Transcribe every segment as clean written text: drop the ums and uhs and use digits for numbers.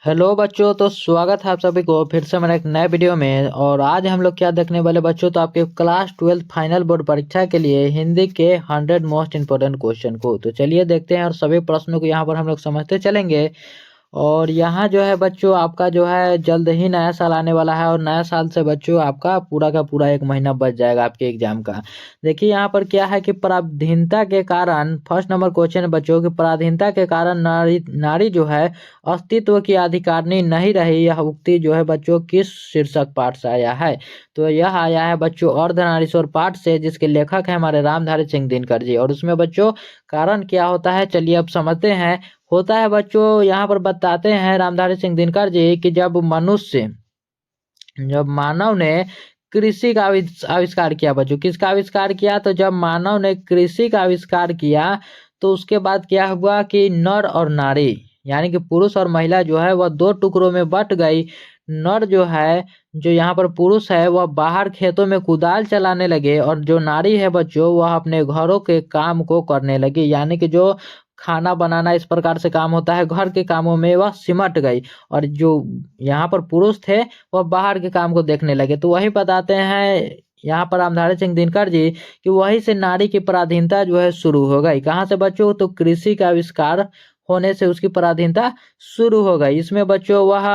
Hello बच्चों, तो स्वागत है आप सभी को फिर से मेरे एक नए वीडियो में। और आज हम लोग क्या देखने वाले बच्चों, तो आपके क्लास 12 फाइनल बोर्ड परीक्षा के लिए हिंदी के 100 मोस्ट इंपोर्टेंट क्वेश्चन को तो चलिए देखते हैं और सभी प्रश्नों को यहाँ पर हम लोग समझते चलेंगे। और यहाँ जो है बच्चों, आपका जो है जल्द ही नया साल आने वाला है और नया साल से बच्चों आपका पूरा का पूरा एक महीना बच जाएगा आपके एग्जाम का। देखिए यहाँ पर क्या है कि पराधीनता के कारण, फर्स्ट नंबर क्वेश्चन है बच्चों की, पराधीनता के कारण नारी नारी जो है अस्तित्व की अधिकारिणी नहीं रही, यह उक्ति जो है बच्चों किस शीर्षक पाठ से आया है। तो यह आया है बच्चों अर्धनारीश्वर पाठ से, जिसके लेखक है हमारे रामधारी सिंह दिनकर जी। और उसमें बच्चों कारण क्या होता है, चलिए अब समझते हैं। होता है बच्चों, यहाँ पर बताते हैं रामधारी सिंह दिनकर जी कि जब मानव ने कृषि का आविष्कार किया बच्चों, किसका आविष्कार किया, तो जब मानव ने कृषि का आविष्कार किया तो उसके बाद क्या हुआ कि नर और नारी यानी कि पुरुष और महिला जो है वह दो टुकड़ों में बट गई। नर जो है, जो यहाँ पर पुरुष है, वह बाहर खेतों में कुदाल चलाने लगे और जो नारी है बच्चों वह अपने घरों के काम को करने लगी, यानी कि जो खाना बनाना इस प्रकार से काम होता है, घर के कामों में वह सिमट गई। और जो यहाँ पर पुरुष थे वह बाहर के काम को देखने लगे। तो वही बताते हैं यहाँ पर रामधारी सिंह दिनकर जी कि वहीं से नारी की पराधीनता जो है शुरू हो गई। कहाँ से बच्चों, तो कृषि का आविष्कार होने से उसकी पराधीनता शुरू हो गई। इसमें बच्चों वह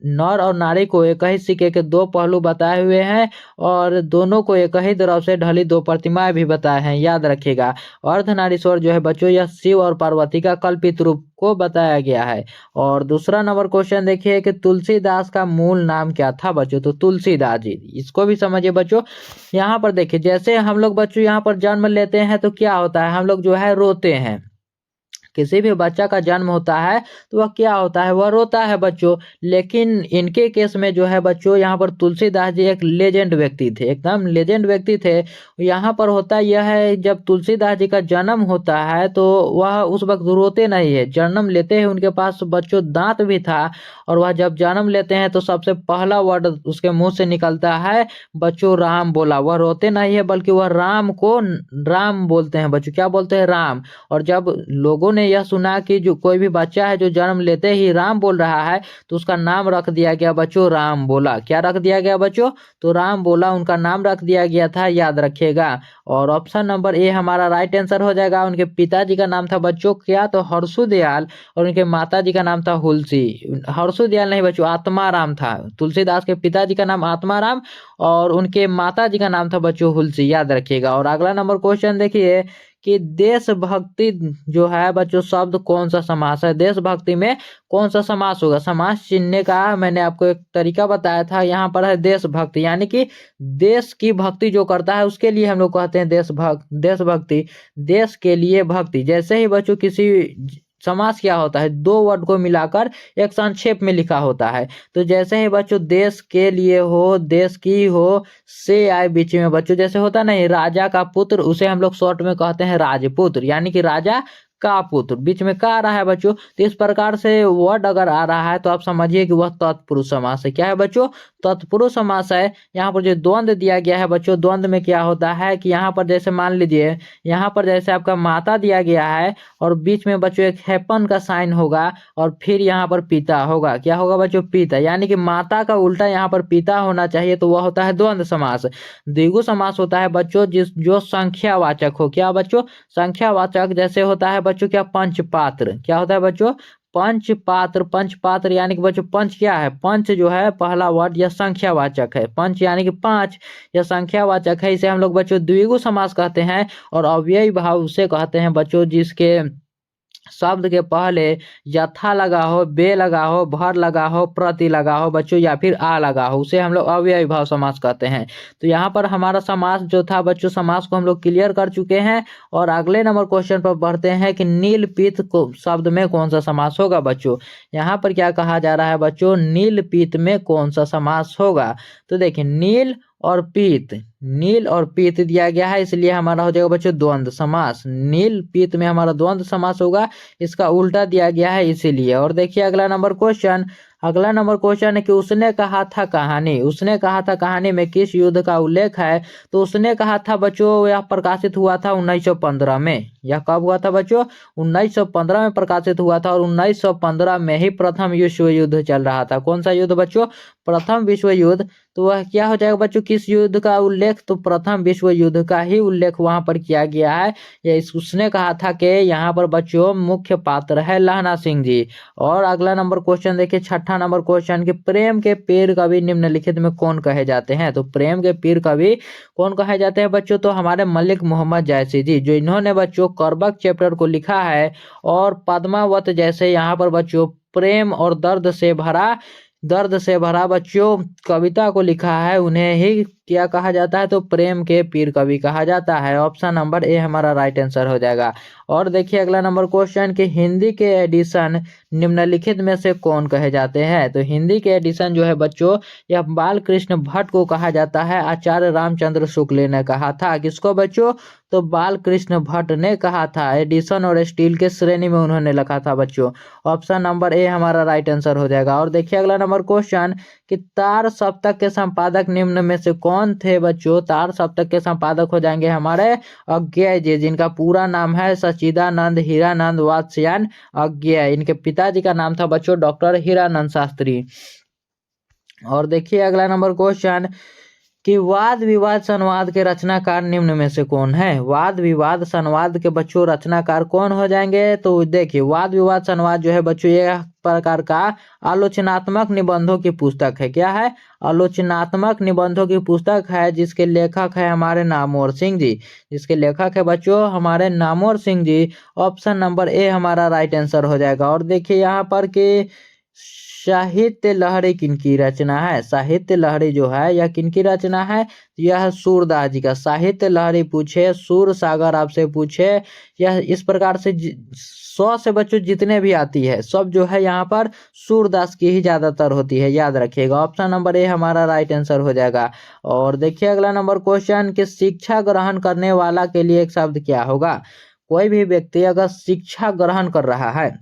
नर और नारी को एक ही सिक्के के दो पहलू बताए हुए हैं और दोनों को एक ही द्रव से ढली दो प्रतिमाएं भी बताए हैं, याद रखिएगा। अर्धनारीश्वर जो है बच्चों यह शिव और पार्वती का कल्पित रूप को बताया गया है। और दूसरा नंबर क्वेश्चन देखिए कि तुलसीदास का मूल नाम क्या था बच्चों, तो तुलसीदास जी, इसको भी समझिए बच्चों। यहाँ पर देखिए, जैसे हम लोग बच्चों यहाँ पर जन्म लेते हैं तो क्या होता है, हम लोग जो है रोते हैं। किसी भी बच्चा का जन्म होता है तो वह क्या होता है, वह रोता है बच्चों। लेकिन इनके केस में जो है बच्चों, यहाँ पर तुलसीदास जी एक लेजेंड व्यक्ति थे, एकदम लेजेंड व्यक्ति थे। यहाँ पर होता यह है, जब तुलसीदास जी का जन्म होता है तो वह उस वक्त रोते नहीं है। जन्म लेते हैं उनके पास बच्चों दांत भी था, और वह जब जन्म लेते हैं तो सबसे पहला वर्ड उसके मुंह से निकलता है बच्चों राम बोला। वह रोते नहीं है बल्कि वह राम को राम बोलते हैं बच्चों, क्या बोलते हैं, राम। और जब लोगों ने यह सुना कि जो कोई भी बच्चा है जो जन्म लेते ही राम बोल रहा है तो उसका नाम रख दिया गया बच्चों राम बोला। क्या रख दिया गया बच्चों, तो राम बोला उनका नाम रख दिया गया था, याद रखिएगा। और ऑप्शन नंबर ए हमारा राइट आंसर हो जाएगा। उनके पिताजी का नाम था बच्चों क्या, तो हर्षु दयाल, और उनके माता जी का नाम था हुलसी। हर्षु दयाल नहीं बच्चों, आत्माराम था। तुलसीदास के पिताजी का नाम आत्माराम और उनके माता जी का नाम था बच्चों हुलसी, याद रखिएगा। और अगला नंबर क्वेश्चन देखिए कि देशभक्ति जो है बच्चों शब्द कौन सा समास है, देशभक्ति में कौन सा समास होगा। समास चिन्हने का मैंने आपको एक तरीका बताया था, यहाँ पर है देशभक्ति, यानी कि देश की भक्ति जो करता है उसके लिए हम लोग कहते हैं देशभक्ति, देश के लिए भक्ति। जैसे ही बच्चों किसी समास क्या होता है, दो वर्ड को मिलाकर एक संक्षेप में लिखा होता है। तो जैसे ही बच्चों देश के लिए हो, देश की हो, से आए बीच में बच्चों, जैसे होता नहीं राजा का पुत्र, उसे हम लोग शॉर्ट में कहते हैं राजपुत्र, यानी कि राजा का पुत्र, बीच में का आ रहा है बच्चों। तो इस प्रकार से वर्ड अगर आ रहा है तो आप समझिए कि वह तत्पुरुष समास है। क्या है बच्चों, तत्पुरुष समास है। यहाँ पर जो द्वंद्व दिया गया है बच्चों, द्वंद्व में क्या होता है कि यहाँ पर जैसे मान लीजिए, यहाँ पर जैसे आपका माता दिया गया है और बीच में बच्चों एक हैपन का साइन होगा और फिर यहाँ पर पिता होगा। क्या होगा बच्चों, पिता, यानी कि माता का उल्टा यहाँ पर पिता होना चाहिए, तो वह होता है द्वंद्व समास। द्विगु समास होता है बच्चों जो संख्यावाचक हो। क्या बच्चों, संख्यावाचक, जैसे होता है बच्चों क्या, पंचपात्र। क्या होता है बच्चों, पंचपात्र। पंचपात्र यानी कि बच्चों पंच क्या है, पंच जो है पहला वर्ड यह संख्यावाचक है, पंच यानी कि पांच, यह संख्यावाचक है। इसे हम लोग बच्चों द्विगु समास कहते हैं। और अव्ययी भाव उसे कहते हैं बच्चों जिसके शब्द के पहले यथा लगा हो, बे लगा हो, भर लगा हो, प्रति लगा हो बच्चों, या फिर आ लगा हो, उसे हम लोग अव्ययी भाव समास कहते हैं। तो यहाँ पर हमारा समास जो था बच्चों, समास को हम लोग क्लियर कर चुके हैं। और अगले नंबर क्वेश्चन पर बढ़ते हैं कि नील पीत को शब्द में कौन सा समास होगा बच्चों। यहाँ पर क्या कहा जा रहा है बच्चों, नील पीत में कौन सा समास होगा। तो देखिए नील और पीत, नील और पीत दिया गया है, इसलिए हमारा हो जाएगा बच्चों द्वंद्व समास। नील पीत में हमारा द्वंद्व समास होगा, इसका उल्टा दिया गया है इसीलिए। और देखिए अगला नंबर क्वेश्चन, अगला नंबर क्वेश्चन है कि उसने कहा था कहानी, उसने कहा था कहानी में किस युद्ध का उल्लेख है? तो उसने कहा था बच्चों यह प्रकाशित हुआ था 1915 में। यह कब हुआ था बच्चों? 1915 में प्रकाशित हुआ था, और 1915 में ही प्रथम विश्व युद्ध चल रहा था। कौन सा युद्ध बच्चों? प्रथम विश्व युद्ध। तो वह क्या हो जाएगा बच्चों? किस युद्ध का उल्लेख? तो प्रथम विश्व युद्ध का ही उल्लेख वहां पर किया गया है। उसने कहा था कि यहाँ पर बच्चों मुख्य पात्र है लहना सिंह जी। और अगला नंबर क्वेश्चन देखिए, छठा नंबर क्वेश्चन कि प्रेम के पीर कवि निम्नलिखित में कौन कहे जाते हैं? तो प्रेम के पीर कवि कौन कहे जाते हैं बच्चों? तो हमारे मलिक मोहम्मद जायसी जी, जो इन्होंने बच्चों करबक चैप्टर को लिखा है, और पद्मावत जैसे यहाँ पर बच्चों प्रेम और दर्द से भरा बच्चों कविता को लिखा है, उन्हें ही क्या कहा जाता है? तो प्रेम के पीर कवि कहा जाता है। ऑप्शन नंबर ए हमारा राइट आंसर हो जाएगा। और देखिए अगला नंबर क्वेश्चन कि हिंदी के एडिशन निम्नलिखित में से कौन कहे जाते हैं? तो हिंदी के एडिशन जो है बच्चों, यह बाल कृष्ण भट्ट को कहा जाता है। आचार्य रामचंद्र शुक्ल ने कहा था। किसको बच्चों? तो बाल कृष्ण भट्ट ने कहा था। एडिशन और स्टील के श्रेणी में उन्होंने लिखा था बच्चों। ऑप्शन नंबर ए हमारा राइट आंसर हो जाएगा। और देखिए अगला नंबर क्वेश्चन कि तार सप्तक के संपादक निम्न में से कौन थे बच्चों? तार सप्तक के संपादक हो जाएंगे हमारे अज्ञेय जी, जिनका पूरा नाम है सच्चिदानंद हीरानंद वात्स्यायन अज्ञेय। इनके पिताजी का नाम था बच्चों डॉक्टर हीरानंद शास्त्री। और देखिए अगला नंबर क्वेश्चन कि वाद विवाद संवाद के रचनाकार निम्न में से कौन है? वाद विवाद संवाद के बच्चों रचनाकार कौन हो जाएंगे? तो देखिए वाद विवाद संवाद जो है बच्चों, यह प्रकार का आलोचनात्मक निबंधों की पुस्तक है। क्या है? आलोचनात्मक निबंधों की पुस्तक है, जिसके लेखक है हमारे नामवर सिंह जी। जिसके लेखक है बच्चों हमारे नामवर सिंह जी। ऑप्शन नंबर ए हमारा राइट आंसर हो जाएगा। और देखिए यहाँ पर कि साहित्य लहरी किनकी रचना है? साहित्य लहरी जो है यह किनकी रचना है? यह सूरदास जी का। साहित्य लहरी पूछे, सूर सागर आपसे पूछे, यह इस प्रकार से 100 से बच्चों जितने भी आती है सब जो है यहाँ पर सूरदास की ही ज्यादातर होती है, याद रखिएगा। ऑप्शन नंबर ए हमारा राइट आंसर हो जाएगा। और देखिए अगला नंबर क्वेश्चन कि शिक्षा ग्रहण करने वाला के लिए एक शब्द क्या होगा? कोई भी व्यक्ति अगर शिक्षा ग्रहण कर रहा है,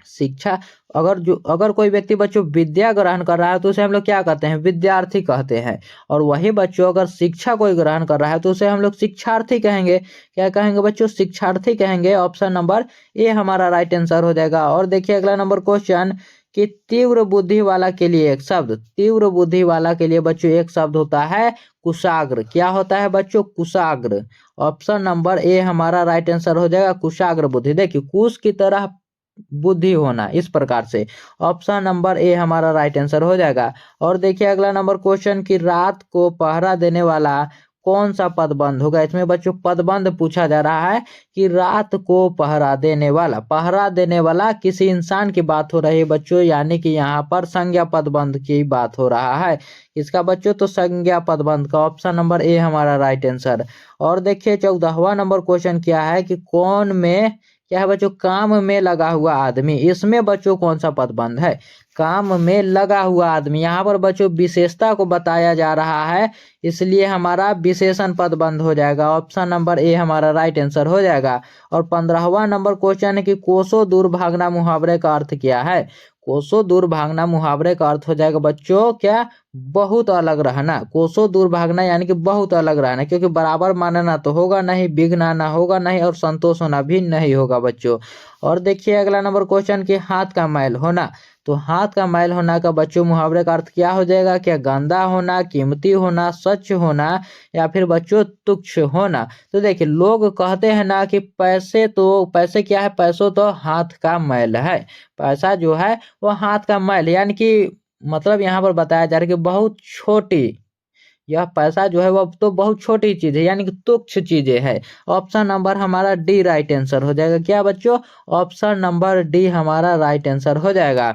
शिक्षा अगर कोई व्यक्ति बच्चों विद्या ग्रहण कर रहा है तो उसे हम लोग क्या कहते हैं? विद्यार्थी कहते हैं। और वही बच्चों अगर शिक्षा कोई ग्रहण कर रहा है तो उसे हम लोग शिक्षार्थी कहेंगे। क्या कहेंगे बच्चों? शिक्षार्थी कहेंगे। ऑप्शन नंबर ए हमारा राइट आंसर हो जाएगा। और देखिए अगला नंबर क्वेश्चन कि तीव्र बुद्धि वाला के लिए एक शब्द, तीव्र बुद्धि वाला के लिए बच्चों एक शब्द होता है कुशाग्र। क्या होता है बच्चों? कुशाग्र। ऑप्शन नंबर ए हमारा राइट आंसर हो जाएगा, कुशाग्र बुद्धि। देखिए कुश की तरह बुद्धि होना, इस प्रकार से। ऑप्शन नंबर ए हमारा राइट आंसर हो जाएगा। और देखिए अगला नंबर क्वेश्चन कि रात को पहरा देने वाला कौन सा पदबंध होगा? इसमें बच्चों पदबंध पूछा जा रहा है कि रात को पहरा देने वाला किसी इंसान की बात हो रही है बच्चों, यानी कि यहाँ पर संज्ञा पदबंध की बात हो रहा है। इसका बच्चों तो संज्ञा पदबंध का। ऑप्शन नंबर ए हमारा राइट आंसर। और देखिए 14वां नंबर क्वेश्चन क्या है कि कौन में क्या है बच्चों? काम में लगा हुआ आदमी। इसमें बच्चों कौन सा पदबंध है? काम में लगा हुआ आदमी। यहाँ पर बच्चों विशेषता को बताया जा रहा है, इसलिए हमारा विशेषण पदबंध हो जाएगा। ऑप्शन नंबर ए हमारा राइट आंसर हो जाएगा। और 15वां नंबर क्वेश्चन है कि कोसों दूर भागना मुहावरे का अर्थ क्या है? कोसों दूर भागना मुहावरे का अर्थ हो जाएगा बच्चों क्या? बहुत अलग रहना। कोसों दूर भागना यानी कि बहुत अलग रहना, क्योंकि बराबर मानना तो होगा नहीं, बिगना ना होगा नहीं, और संतोष होना भी नहीं होगा बच्चों। और देखिए अगला नंबर क्वेश्चन कि हाथ का मैल होना। तो हाथ का मैल होना का बच्चों मुहावरे का अर्थ क्या हो जाएगा? क्या गंदा होना, कीमती होना, स्वच्छ होना, या फिर बच्चों तुच्छ होना? तो देखिए लोग कहते हैं ना कि पैसे क्या है? पैसों तो हाथ का मैल है। पैसा जो है वो हाथ का मैल, यानी कि मतलब यहाँ पर बताया जा रहा है कि बहुत छोटी, यह पैसा जो है वो तो बहुत छोटी चीज है, यानी कि तुच्छ चीजें है। ऑप्शन नंबर हमारा डी राइट आंसर हो जाएगा। क्या बच्चों? ऑप्शन नंबर डी हमारा राइट आंसर हो जाएगा।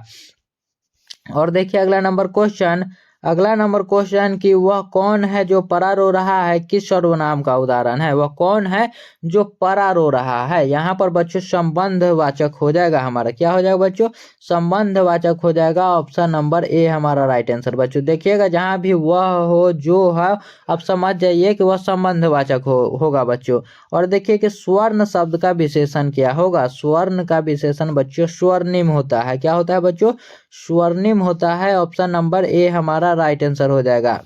और देखिए अगला नंबर क्वेश्चन अगला नंबर क्वेश्चन कि वह कौन है जो परा रो रहा है, किस सर्वनाम का उदाहरण है। वह कौन है जो परा रो रहा है, यहाँ पर बच्चों संबंधवाचक हो जाएगा हमारा, क्या हो जाएगा बच्चों, संबंधवाचक हो जाएगा। ऑप्शन नंबर ए हमारा राइट आंसर। बच्चों देखिएगा जहाँ भी वह हो जो है, आप समझ जाइए कि वह संबंधवाचक होगा बच्चों। और देखिए कि स्वर्ण शब्द का विशेषण क्या होगा। स्वर्ण का विशेषण बच्चों स्वर्णिम होता है। क्या होता है बच्चों, स्वर्णिम होता है। ऑप्शन नंबर ए हमारा राइट आंसर हो जाएगा।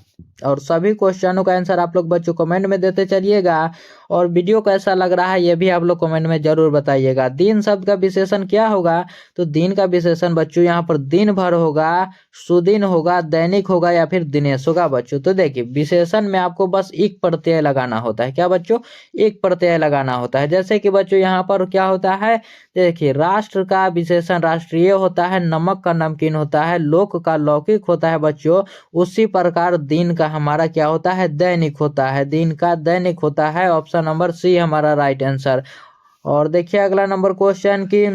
और सभी क्वेश्चनों का आंसर आप लोग बच्चों कमेंट में देते चलिएगा। और वीडियो कैसा लग रहा है ये भी आप लोग कमेंट में जरूर बताइएगा। दिन शब्द का विशेषण क्या होगा, तो दिन का विशेषण बच्चों यहाँ पर दिन भर होगा, सुदिन होगा, दैनिक होगा या फिर दिनेश होगा बच्चों। तो देखिए विशेषण में आपको बस एक प्रत्यय लगाना होता है। क्या बच्चों, एक प्रत्यय लगाना होता है। जैसे कि बच्चों यहाँ पर क्या होता है, देखिए राष्ट्र का विशेषण राष्ट्रीय होता है, नमक का नमकीन होता है, लोक का लौकिक होता है बच्चों। उसी प्रकार दिन का हमारा क्या होता है, दैनिक होता है। दिन का दैनिक होता है। ऑप्शन नंबर सी हमारा राइट आंसर। और देखिए अगला नंबर क्वेश्चन की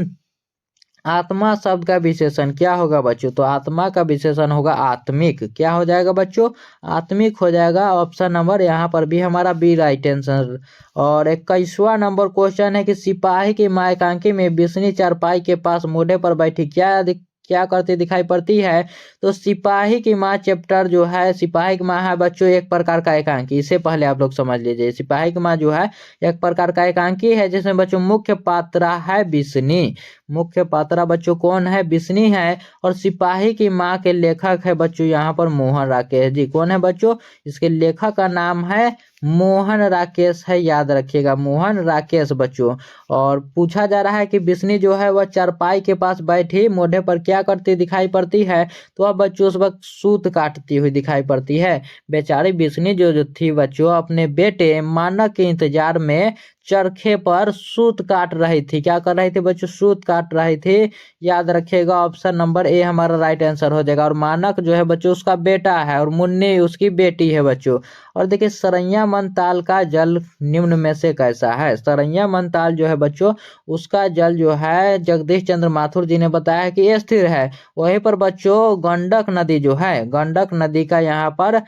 आत्मा शब्द का विशेषण क्या होगा बच्चों, तो आत्मा का विशेषण होगा आत्मिक। क्या हो जाएगा बच्चों, आत्मिक हो जाएगा। ऑप्शन नंबर यहाँ पर भी हमारा बी राइट आंसर। और 21वां नंबर क्वेश्चन है कि सिपाही की मां एकांकी में बिस्नी चारपाई के पास मोढ़े पर बैठी क्या करती दिखाई पड़ती है। तो सिपाही की माँ चैप्टर जो है, सिपाही की माँ है बच्चों एक प्रकार का एकांकी। इससे पहले आप लोग समझ लीजिए सिपाही की माँ जो है एक प्रकार का एकांकी है, जिसमें बच्चों मुख्य पात्रा है बिस्नी। मुख्य पात्रा बच्चों कौन है, बिस्नी है। और सिपाही की माँ के लेखक है बच्चों यहाँ पर मोहन राकेश जी। कौन है बच्चों, इसके लेखक का नाम है मोहन राकेश है, याद रखिएगा मोहन राकेश बच्चों। और पूछा जा रहा है कि बिस्नी जो है वह चारपाई के पास बैठी मोढ़े पर क्या करती दिखाई पड़ती है, तो अब बच्चों उस वक्त सूत काटती हुई दिखाई पड़ती है। बेचारी बिस्नी जो थी बच्चों अपने बेटे मानक के इंतजार में चरखे पर सूत काट रही थी। क्या कर रही थी बच्चों, सूत काट रही थी। याद रखिएगा ऑप्शन नंबर ए हमारा राइट आंसर हो जाएगा। और मानक जो है बच्चों उसका बेटा है और मुन्नी उसकी बेटी है बच्चों। और देखिए सरैया मन ताल का जल निम्न में से कैसा है। सरैया मन ताल जो है बच्चों उसका जल जो है जगदीश चंद्र माथुर जी ने बताया है कि स्थिर है। वहीं पर बच्चों गंडक नदी जो है, गंडक नदी का यहाँ पर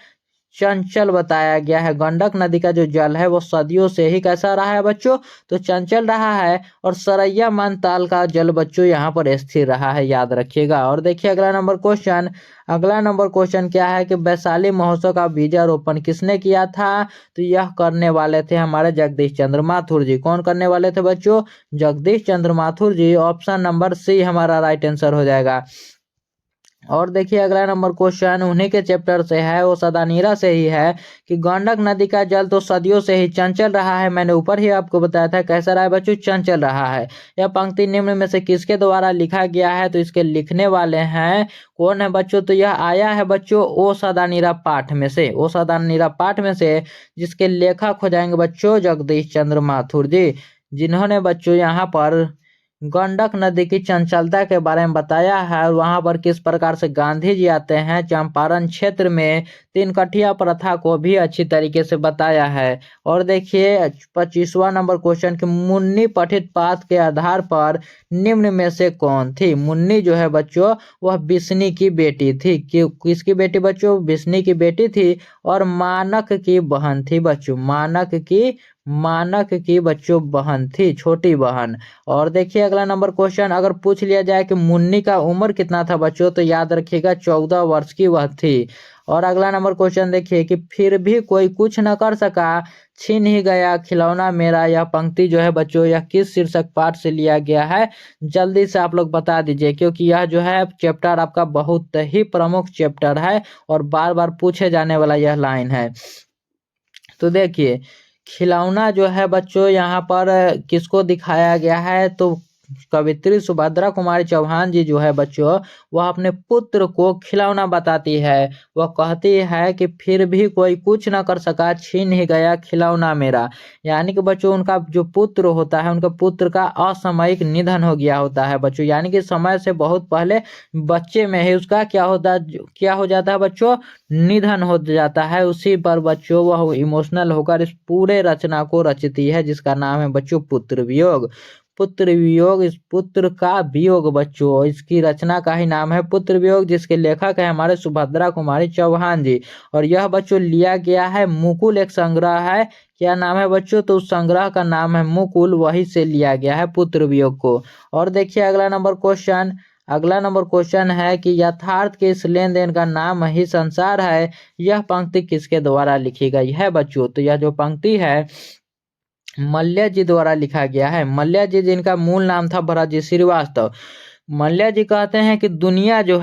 चंचल बताया गया है। गंडक नदी का जो जल है वो सदियों से ही कैसा रहा है बच्चों, तो चंचल रहा है। और सरैया मन ताल का जल बच्चों यहाँ पर स्थिर रहा है, याद रखिएगा। और देखिए अगला नंबर क्वेश्चन, अगला नंबर क्वेश्चन क्या है कि वैशाली महोत्सव का बीजारोपण किसने किया था, तो यह करने वाले थे हमारे जगदीश चंद्र माथुर जी। कौन करने वाले थे बच्चों, जगदीश चंद्र माथुर जी। ऑप्शन नंबर सी हमारा राइट आंसर हो जाएगा। और देखिए अगला नंबर क्वेश्चन उन्हीं के चैप्टर से है, वो सदानीरा से ही है कि गंडक नदी का जल तो सदियों से ही चंचल रहा है। मैंने ऊपर ही आपको बताया था कैसा रहा है बच्चों, चंचल रहा है। यह पंक्ति निम्न में से किसके द्वारा लिखा गया है, तो इसके लिखने वाले हैं कौन है बच्चों, तो यह आया है बच्चों ओ सदानीरा पाठ में से, ओ सदानीरा पाठ में से, जिसके लेखक हो जाएंगे बच्चों जगदीश चंद्र माथुर जी, जिन्होंने बच्चों यहाँ पर गंडक नदी की चंचलता के बारे में बताया है। और वहां पर किस प्रकार से गांधी जी आते हैं चंपारण क्षेत्र में, तीन कठिया प्रथा को भी अच्छी तरीके से बताया है। और देखिए 25वां नंबर क्वेश्चन कि मुन्नी पठित पाठ के आधार पर निम्न में से कौन थी। मुन्नी जो है बच्चों वह बिस्नी की बेटी थी। किसकी बेटी बच्चों, बिस्नी की बेटी थी। और मानक की बहन थी बच्चों, मानक की बच्चों बहन थी, छोटी बहन। और देखिए अगला नंबर क्वेश्चन अगर पूछ लिया जाए कि मुन्नी का उम्र कितना था बच्चों, तो याद रखिएगा 14 वर्ष की वह थी। और अगला नंबर क्वेश्चन देखिए कि फिर भी कोई कुछ न कर सका, छीन ही गया खिलौना मेरा। यह पंक्ति जो है बच्चों यह किस शीर्षक पाठ से लिया गया है, जल्दी से आप लोग बता दीजिए, क्योंकि यह जो है चैप्टर आपका बहुत ही प्रमुख चैप्टर है और बार बार पूछे जाने वाला यह लाइन है। तो देखिए खिलौना जो है बच्चों यहाँ पर किसको दिखाया गया है, तो कवित्री सुभद्रा कुमारी चौहान जी जो है बच्चों वह अपने पुत्र को खिलौना बताती है। वह कहती है कि फिर भी कोई कुछ न कर सका, छीन ही गया खिलौना मेरा। यानी कि बच्चों उनका जो पुत्र होता है उनके पुत्र का असामयिक निधन हो गया होता है बच्चों, यानी कि समय से बहुत पहले बच्चे में ही उसका क्या हो जाता है बच्चों, निधन हो जाता है। उसी पर बच्चों वह इमोशनल होकर इस पूरे रचना को रचती है, जिसका नाम है बच्चों पुत्र वियोग। पुत्र वियोग, इस पुत्र का वियोग बच्चों, इसकी रचना का ही नाम है पुत्र वियोग, जिसके लेखक है हमारे सुभद्रा कुमारी चौहान जी। और यह बच्चों लिया गया है मुकुल, एक संग्रह है, क्या नाम है बच्चों, तो उस संग्रह का नाम है मुकुल, वही से लिया गया है पुत्र वियोग को। और देखिए अगला नंबर क्वेश्चन है कि यथार्थ के इस लेन देन का नाम ही संसार है, यह पंक्ति किसके द्वारा लिखी गई है बच्चों, तो यह जो पंक्ति है मल्य जी द्वारा लिखा गया है। मल्य जी जिनका मूल नाम था भरत जी श्रीवास्तव। मल्य जी कहते हैं कि दुनिया जो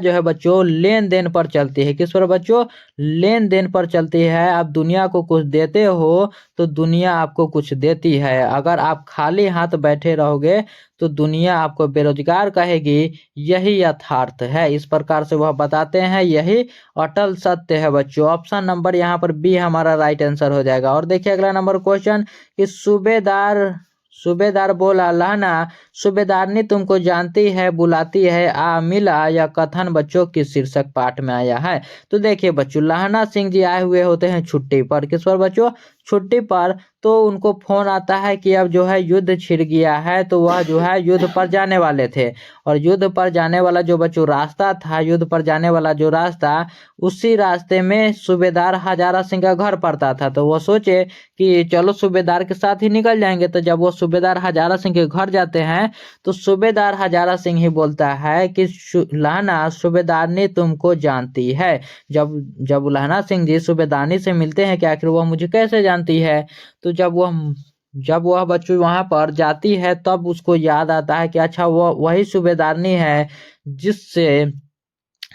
है बच्चों लेन देन पर चलती है, किस पर बच्चों, लेन देन पर चलती है। आप दुनिया को कुछ देते हो तो दुनिया आपको कुछ देती है, अगर आप खाली हाथ बैठे रहोगे तो दुनिया आपको बेरोजगार कहेगी, यही यथार्थ है। इस प्रकार से वह बताते हैं, यही अटल सत्य है बच्चों। ऑप्शन नंबर यहाँ पर बी हमारा राइट आंसर हो जाएगा। और देखिए अगला नंबर क्वेश्चन कि सूबेदार बोला लहना सूबेदारनी तुमको जानती है बुलाती है आ मिला, यह कथन बच्चों किस शीर्षक पाठ में आया है। तो देखिए बच्चों लहना सिंह जी आए हुए होते हैं छुट्टी पर, किस पर बच्चों, छुट्टी पर। तो उनको फोन आता है कि अब जो है युद्ध छिड़ गया है, तो वह जो है युद्ध पर जाने वाले थे। और युद्ध पर जाने वाला जो बच्चों रास्ता था, युद्ध पर जाने वाला जो रास्ता, उसी रास्ते में सूबेदार हजारा सिंह का घर पड़ता था। तो वो सोचे कि चलो सूबेदार के साथ ही निकल जाएंगे। तो जब वो सूबेदार हजारा सिंह के घर जाते हैं तो सूबेदार हजारा सिंह ही बोलता है कि लहना सूबेदारनी तुमको जानती है। जब लहना सिंह जी सूबेदारनी से मिलते हैं कि आखिर वह मुझे कैसे जानती है, तो जब वह बच्चों वहां पर जाती है तब उसको याद आता है कि अच्छा वह वही सूबेदारनी है जिससे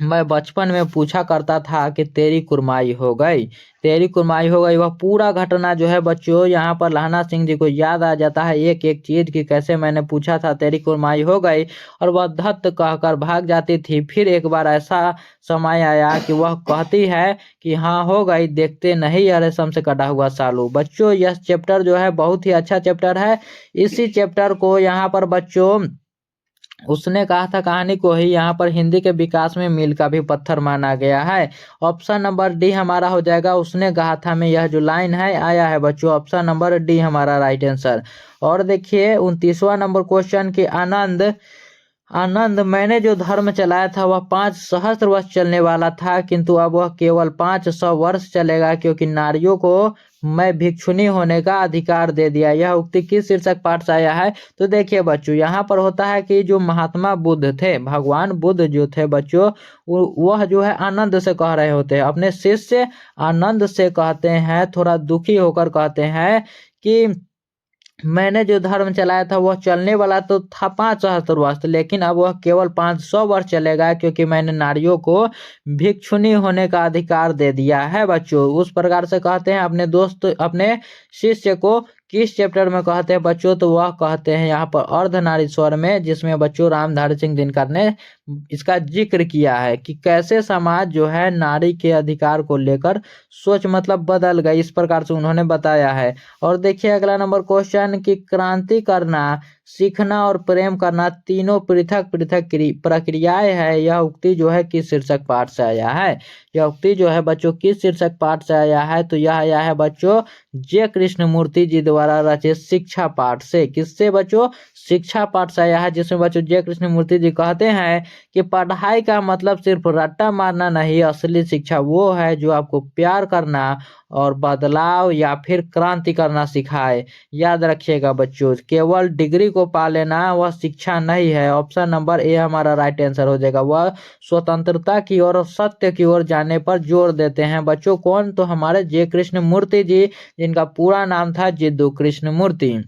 मैं बचपन में पूछा करता था कि तेरी कुरमाई हो गई, तेरी कुरमाई हो गई। वह पूरा घटना जो है बच्चों यहाँ पर लहना सिंह जी को याद आ जाता है, एक एक चीज की, कैसे मैंने पूछा था तेरी कुरमाई हो गई, और वह धत कहकर भाग जाती थी। फिर एक बार ऐसा समय आया कि वह कहती है कि हाँ हो गई, देखते नहीं अरे रेशम से कटा हुआ सालू। बच्चों यह चैप्टर जो है बहुत ही अच्छा चैप्टर है। इसी चैप्टर को यहाँ पर बच्चों उसने कहा था कहानी को ही यहाँ पर हिंदी के विकास में मील का भी पत्थर माना गया है। ऑप्शन नंबर डी हमारा हो जाएगा, उसने कहा था में यह जो लाइन है आया है बच्चों, ऑप्शन नंबर डी हमारा राइट आंसर। और देखिए 29वां नंबर क्वेश्चन की आनंद मैंने जो धर्म चलाया था वह 5 सहस्त्र वर्ष चलने वाला था, किंतु अब वह केवल 500 वर्ष चलेगा, क्योंकि नारियों को मैं भिक्षुनी होने का अधिकार दे दिया। यह उक्ति किस शीर्षक पाठ से आया है, तो देखिए बच्चों यहाँ पर होता है कि जो महात्मा बुद्ध थे, भगवान बुद्ध जो थे बच्चों, वह जो है आनंद से कह रहे होते हैं, अपने शिष्य आनंद से कहते हैं, थोड़ा दुखी होकर कहते हैं कि मैंने जो धर्म चलाया था वह चलने वाला तो था 5 सहस्त्र वर्ष, लेकिन अब वह केवल 500 वर्ष चलेगा, क्योंकि मैंने नारियों को भिक्षुनी होने का अधिकार दे दिया है बच्चों। उस प्रकार से कहते हैं अपने शिष्य को किस चैप्टर में कहते हैं बच्चों, तो वह कहते हैं यहाँ पर अर्धनारीश्वर में, जिसमें बच्चों रामधारी सिंह दिनकर ने इसका जिक्र किया है कि कैसे समाज जो है नारी के अधिकार को लेकर सोच मतलब बदल गई, इस प्रकार से उन्होंने बताया है। और देखिए अगला नंबर क्वेश्चन की क्रांति करना, सीखना और प्रेम करना तीनों पृथक पृथक प्रक्रियाएं है, यह उक्ति जो है किस शीर्षक पाठ से आया है। यह उक्ति जो है बच्चों किस शीर्षक पाठ से आया है, तो यह आया है बच्चों जे कृष्णमूर्ति जी द्वारा रचित शिक्षा पाठ से। किससे बच्चों, शिक्षा पाठ से आया है, जिसमें बच्चों जे कृष्णमूर्ति जी कहते हैं कि पढ़ाई का मतलब सिर्फ रट्टा मारना नहीं, असली शिक्षा वो है जो आपको प्यार करना और बदलाव या फिर क्रांति करना सिखाए। याद रखिएगा बच्चों, केवल डिग्री को पा लेना वह शिक्षा नहीं है। ऑप्शन नंबर ए हमारा राइट आंसर हो जाएगा। वह स्वतंत्रता की ओर और सत्य की ओर जाने पर जोर देते हैं बच्चों। कौन, तो हमारे जे कृष्णमूर्ति जी, जिनका पूरा नाम था जिद्दू कृष्णमूर्ति।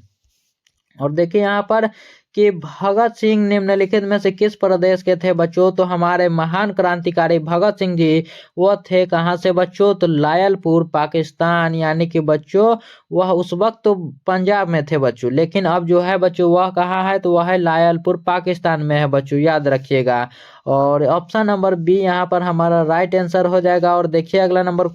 और देखिए यहाँ पर कि भगत सिंह निम्नलिखित में से किस प्रदेश के थे बच्चों, तो हमारे महान क्रांतिकारी भगत सिंह जी वो थे कहाँ से बच्चों, तो लायलपुर पाकिस्तान, यानी कि बच्चों वह उस वक्त तो पंजाब में थे बच्चों, लेकिन अब जो है बच्चों वह कहाँ है, तो वह है लायलपुर पाकिस्तान में है बच्चों, याद रखिएगा। और ऑप्शन नंबर बी यहाँ पर हमारा राइट आंसर हो जाएगा। और देखिए अगला नंबर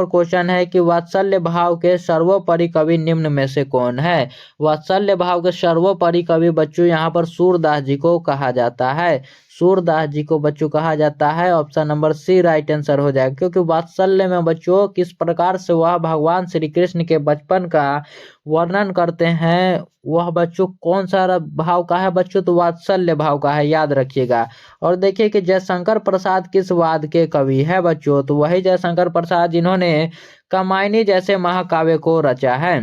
क्वेश्चन है कि वात्सल्य भाव के सर्वोपरि कवि निम्न में से कौन है। वात्सल्य भाव के सर्वोपरि कवि बच्चों यहाँ पर सूरदास जी को कहा जाता है। सूरदास जी को बच्चों कहा जाता है। Option number C right answer हो जाएगा, क्योंकि वात्सल्य में बच्चों किस प्रकार से वह भगवान श्री कृष्ण के बचपन का वर्णन करते हैं, वह बच्चों कौन सा भाव का है बच्चों, तो वात्सल्य भाव का है, याद रखिएगा। और देखिए कि जयशंकर प्रसाद किस वाद के कवि है बच्चों, तो वही जयशंकर प्रसाद जिन्होंने कामायनी जैसे महाकाव्य को रचा है,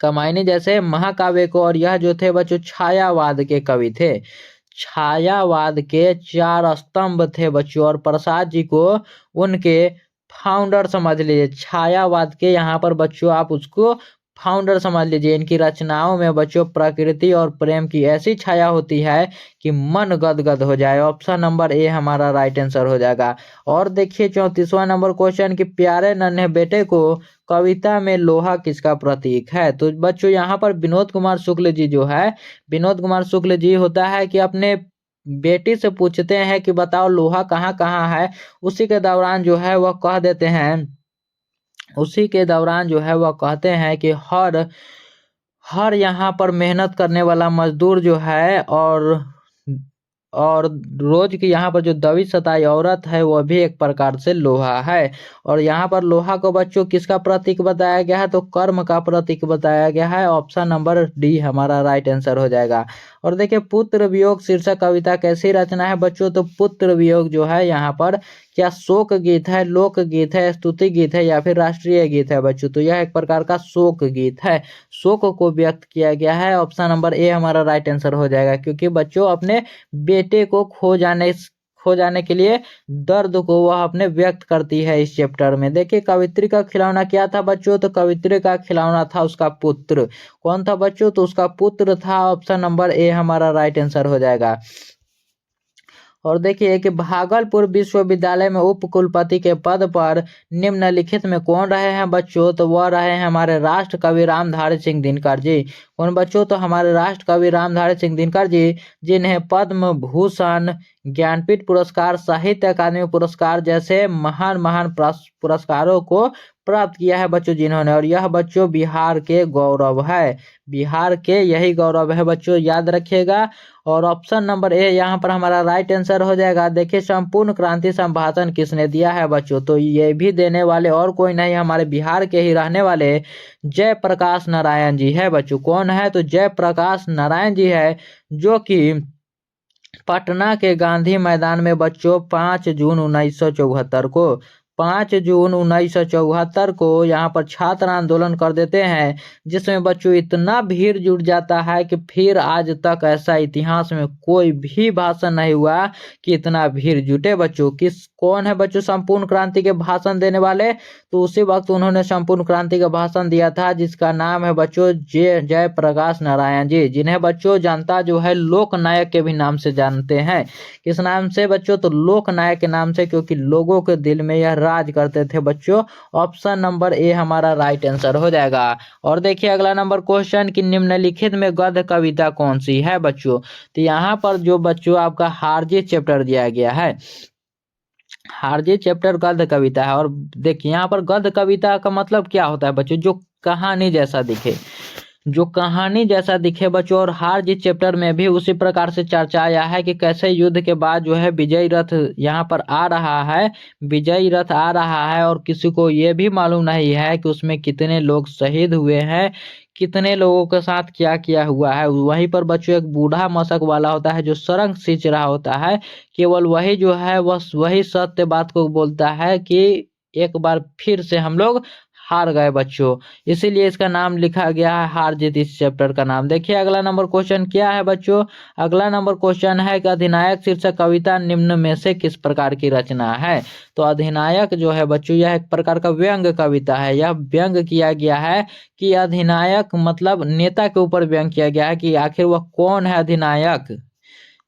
कामायनी जैसे महाकाव्य को। और यह जो थे बच्चों छायावाद के कवि थे, छायावाद के 4 स्तंभ थे बच्चों, और प्रसाद जी को उनके फाउंडर समझ लीजिए। छायावाद के यहाँ पर बच्चों आप उसको फाउंडर समझ लीजिए। इनकी रचनाओं में बच्चों प्रकृति और प्रेम की ऐसी छाया होती है कि मन गदगद हो जाए। ऑप्शन नंबर ए हमारा राइट आंसर हो जाएगा। और देखिए 34वां नंबर क्वेश्चन कि प्यारे नन्हे बेटे को कविता में लोहा किसका प्रतीक है, तो बच्चों यहाँ पर विनोद कुमार शुक्ल जी जो है, विनोद कुमार शुक्ल जी होता है कि अपने बेटी से पूछते हैं कि बताओ लोहा कहाँ कहाँ है, उसी के दौरान जो है वह कह देते हैं, उसी के दौरान जो है वह कहते हैं कि हर हर यहाँ पर मेहनत करने वाला मजदूर जो है, और रोज की यहाँ पर जो दबी सताई औरत है वह भी एक प्रकार से लोहा है। और यहाँ पर लोहा को बच्चों किसका प्रतीक बताया गया है, तो कर्म का प्रतीक बताया गया है। ऑप्शन नंबर डी हमारा राइट आंसर हो जाएगा। और देखिए पुत्र वियोग शीर्षक कविता कैसी रचना है बच्चों, तो पुत्र वियोग जो है यहाँ पर क्या शोक गीत है, लोक गीत है, स्तुति गीत है, या फिर राष्ट्रीय गीत है बच्चों, तो यह एक प्रकार का शोक गीत है, शोक को व्यक्त किया गया है। ऑप्शन नंबर ए हमारा राइट आंसर हो जाएगा, क्योंकि बच्चों अपने बेटे को खो जाने के लिए दर्द को वह अपने व्यक्त करती है इस चैप्टर में। देखिए कवित्री का खिलौना क्या था बच्चों, तो कवित्री का खिलौना था उसका पुत्र। कौन था बच्चों, तो उसका पुत्र था। ऑप्शन नंबर ए हमारा राइट आंसर हो जाएगा। और देखिए कि भागलपुर विश्वविद्यालय में उप कुलपति के पद पर निम्नलिखित में कौन रहे हैं बच्चों, तो वह रहे हैं हमारे राष्ट्र कवि रामधारी सिंह दिनकर जी। कौन बच्चों, तो हमारे राष्ट्र कवि रामधारी सिंह दिनकर जी, जिन्हें पद्म भूषण, ज्ञानपीठ पुरस्कार, साहित्य अकादमी पुरस्कार जैसे महान महान पुरस्कारों को प्राप्त किया है बच्चों जिन्होंने। और यह बच्चों बिहार के गौरव है, बिहार के यही गौरव है बच्चों, याद रखिएगा। और ऑप्शन नंबर ए यहाँ पर हमारा राइट आंसर हो जाएगा। देखिए संपूर्ण क्रांति संभाषण किसने दिया है बच्चों, तो ये भी देने वाले और कोई नहीं, हमारे बिहार के ही रहने वाले जयप्रकाश नारायण जी है बच्चों। कौन है, तो जयप्रकाश नारायण जी है, जो कि पटना के गांधी मैदान में बच्चों 5 जून 1974 को 5 जून 1974 को यहाँ पर छात्र आंदोलन कर देते हैं, जिसमें बच्चों इतना भीड़ जुट जाता है कि फिर आज तक ऐसा इतिहास में कोई भी भाषण नहीं हुआ कि इतना भीड़ जुटे बच्चों। कौन है बच्चों संपूर्ण क्रांति के भाषण देने वाले, तो उसी वक्त उन्होंने संपूर्ण क्रांति का भाषण दिया था, जिसका नाम है बच्चों जयप्रकाश नारायण जी, जिन्हें बच्चों जनता जो है लोक नायक के भी नाम से जानते हैं। किस नाम से बच्चों, तो लोक नायक के नाम से, क्योंकि लोगों के दिल में यह राज करते थे बच्चों। ऑप्शन नंबर ए हमारा राइट आंसर हो जाएगा। और देखिए अगला नंबर क्वेश्चन कि निम्नलिखित में गद्य कविता कौन सी है बच्चों, तो यहाँ पर जो बच्चों आपका हारजीत चैप्टर दिया गया है, हारजीत चैप्टर गद्य कविता है। और देखिए यहाँ पर गद्य कविता का मतलब क्या होता है बच्चों, जो कहानी जैसा दिखे, जो कहानी जैसा दिखे बच्चों। और हारजीत चैप्टर में भी उसी प्रकार से चर्चा आया है कि कैसे युद्ध के बाद जो है विजयी रथ यहाँ पर आ रहा है, विजयी रथ आ रहा है, और किसी को ये भी मालूम नहीं है कि उसमें कितने लोग शहीद हुए हैं, कितने लोगों के साथ क्या किया हुआ है। वहीं पर बच्चों एक बूढ़ा मशक वाला होता है जो सरंग सींच रहा होता है, केवल वही जो है वही सत्य बात को बोलता है कि एक बार फिर से हम लोग हार गए बच्चों, इसीलिए इसका नाम लिखा गया है हार जीत इस चैप्टर का नाम। देखिए अगला नंबर क्वेश्चन क्या है बच्चों, अगला नंबर क्वेश्चन है कि अधिनायक शीर्षक कविता निम्न में से किस प्रकार की रचना है, तो अधिनायक जो है बच्चों यह एक प्रकार का व्यंग्य कविता है। यह व्यंग्य किया गया है कि अधिनायक मतलब नेता के ऊपर व्यंग्य किया गया है कि आखिर वह कौन है अधिनायक।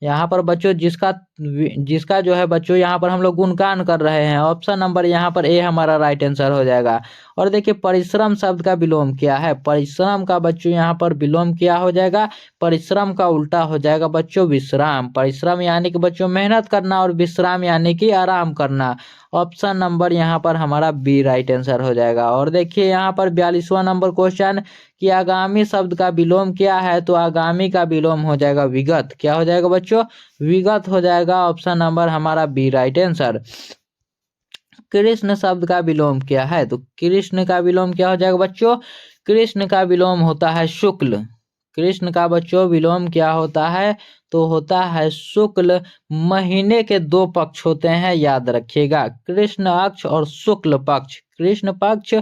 यहाँ पर बच्चों जिसका जो है बच्चों यहाँ पर हम लोग गुणगान कर रहे हैं। ऑप्शन नंबर यहाँ पर ए हमारा राइट आंसर हो जाएगा। और देखिए परिश्रम शब्द का विलोम क्या है, परिश्रम का बच्चों यहाँ पर विलोम क्या हो जाएगा, परिश्रम का उल्टा हो जाएगा बच्चों विश्राम। परिश्रम यानी कि बच्चों मेहनत करना, और विश्राम यानी कि आराम करना। ऑप्शन नंबर यहाँ पर हमारा बी राइट आंसर हो जाएगा। और देखिए यहाँ पर 42वां नंबर क्वेश्चन कि आगामी शब्द का विलोम क्या है, तो आगामी का विलोम हो जाएगा विगत। क्या हो जाएगा बच्चों, बच्चों? विगत हो जाएगा। ऑप्शन नंबर हमारा बी राइट आंसर। कृष्ण शब्द का विलोम क्या है? तो कृष्ण का विलोम क्या हो जाएगा बच्चों? कृष्ण का विलोम होता है शुक्ल। कृष्ण का बच्चों विलोम क्या होता है? तो होता है शुक्ल। महीने के 2 पक्ष होते हैं, याद रखिएगा, कृष्ण अक्ष और शुक्ल पक्ष। कृष्ण पक्ष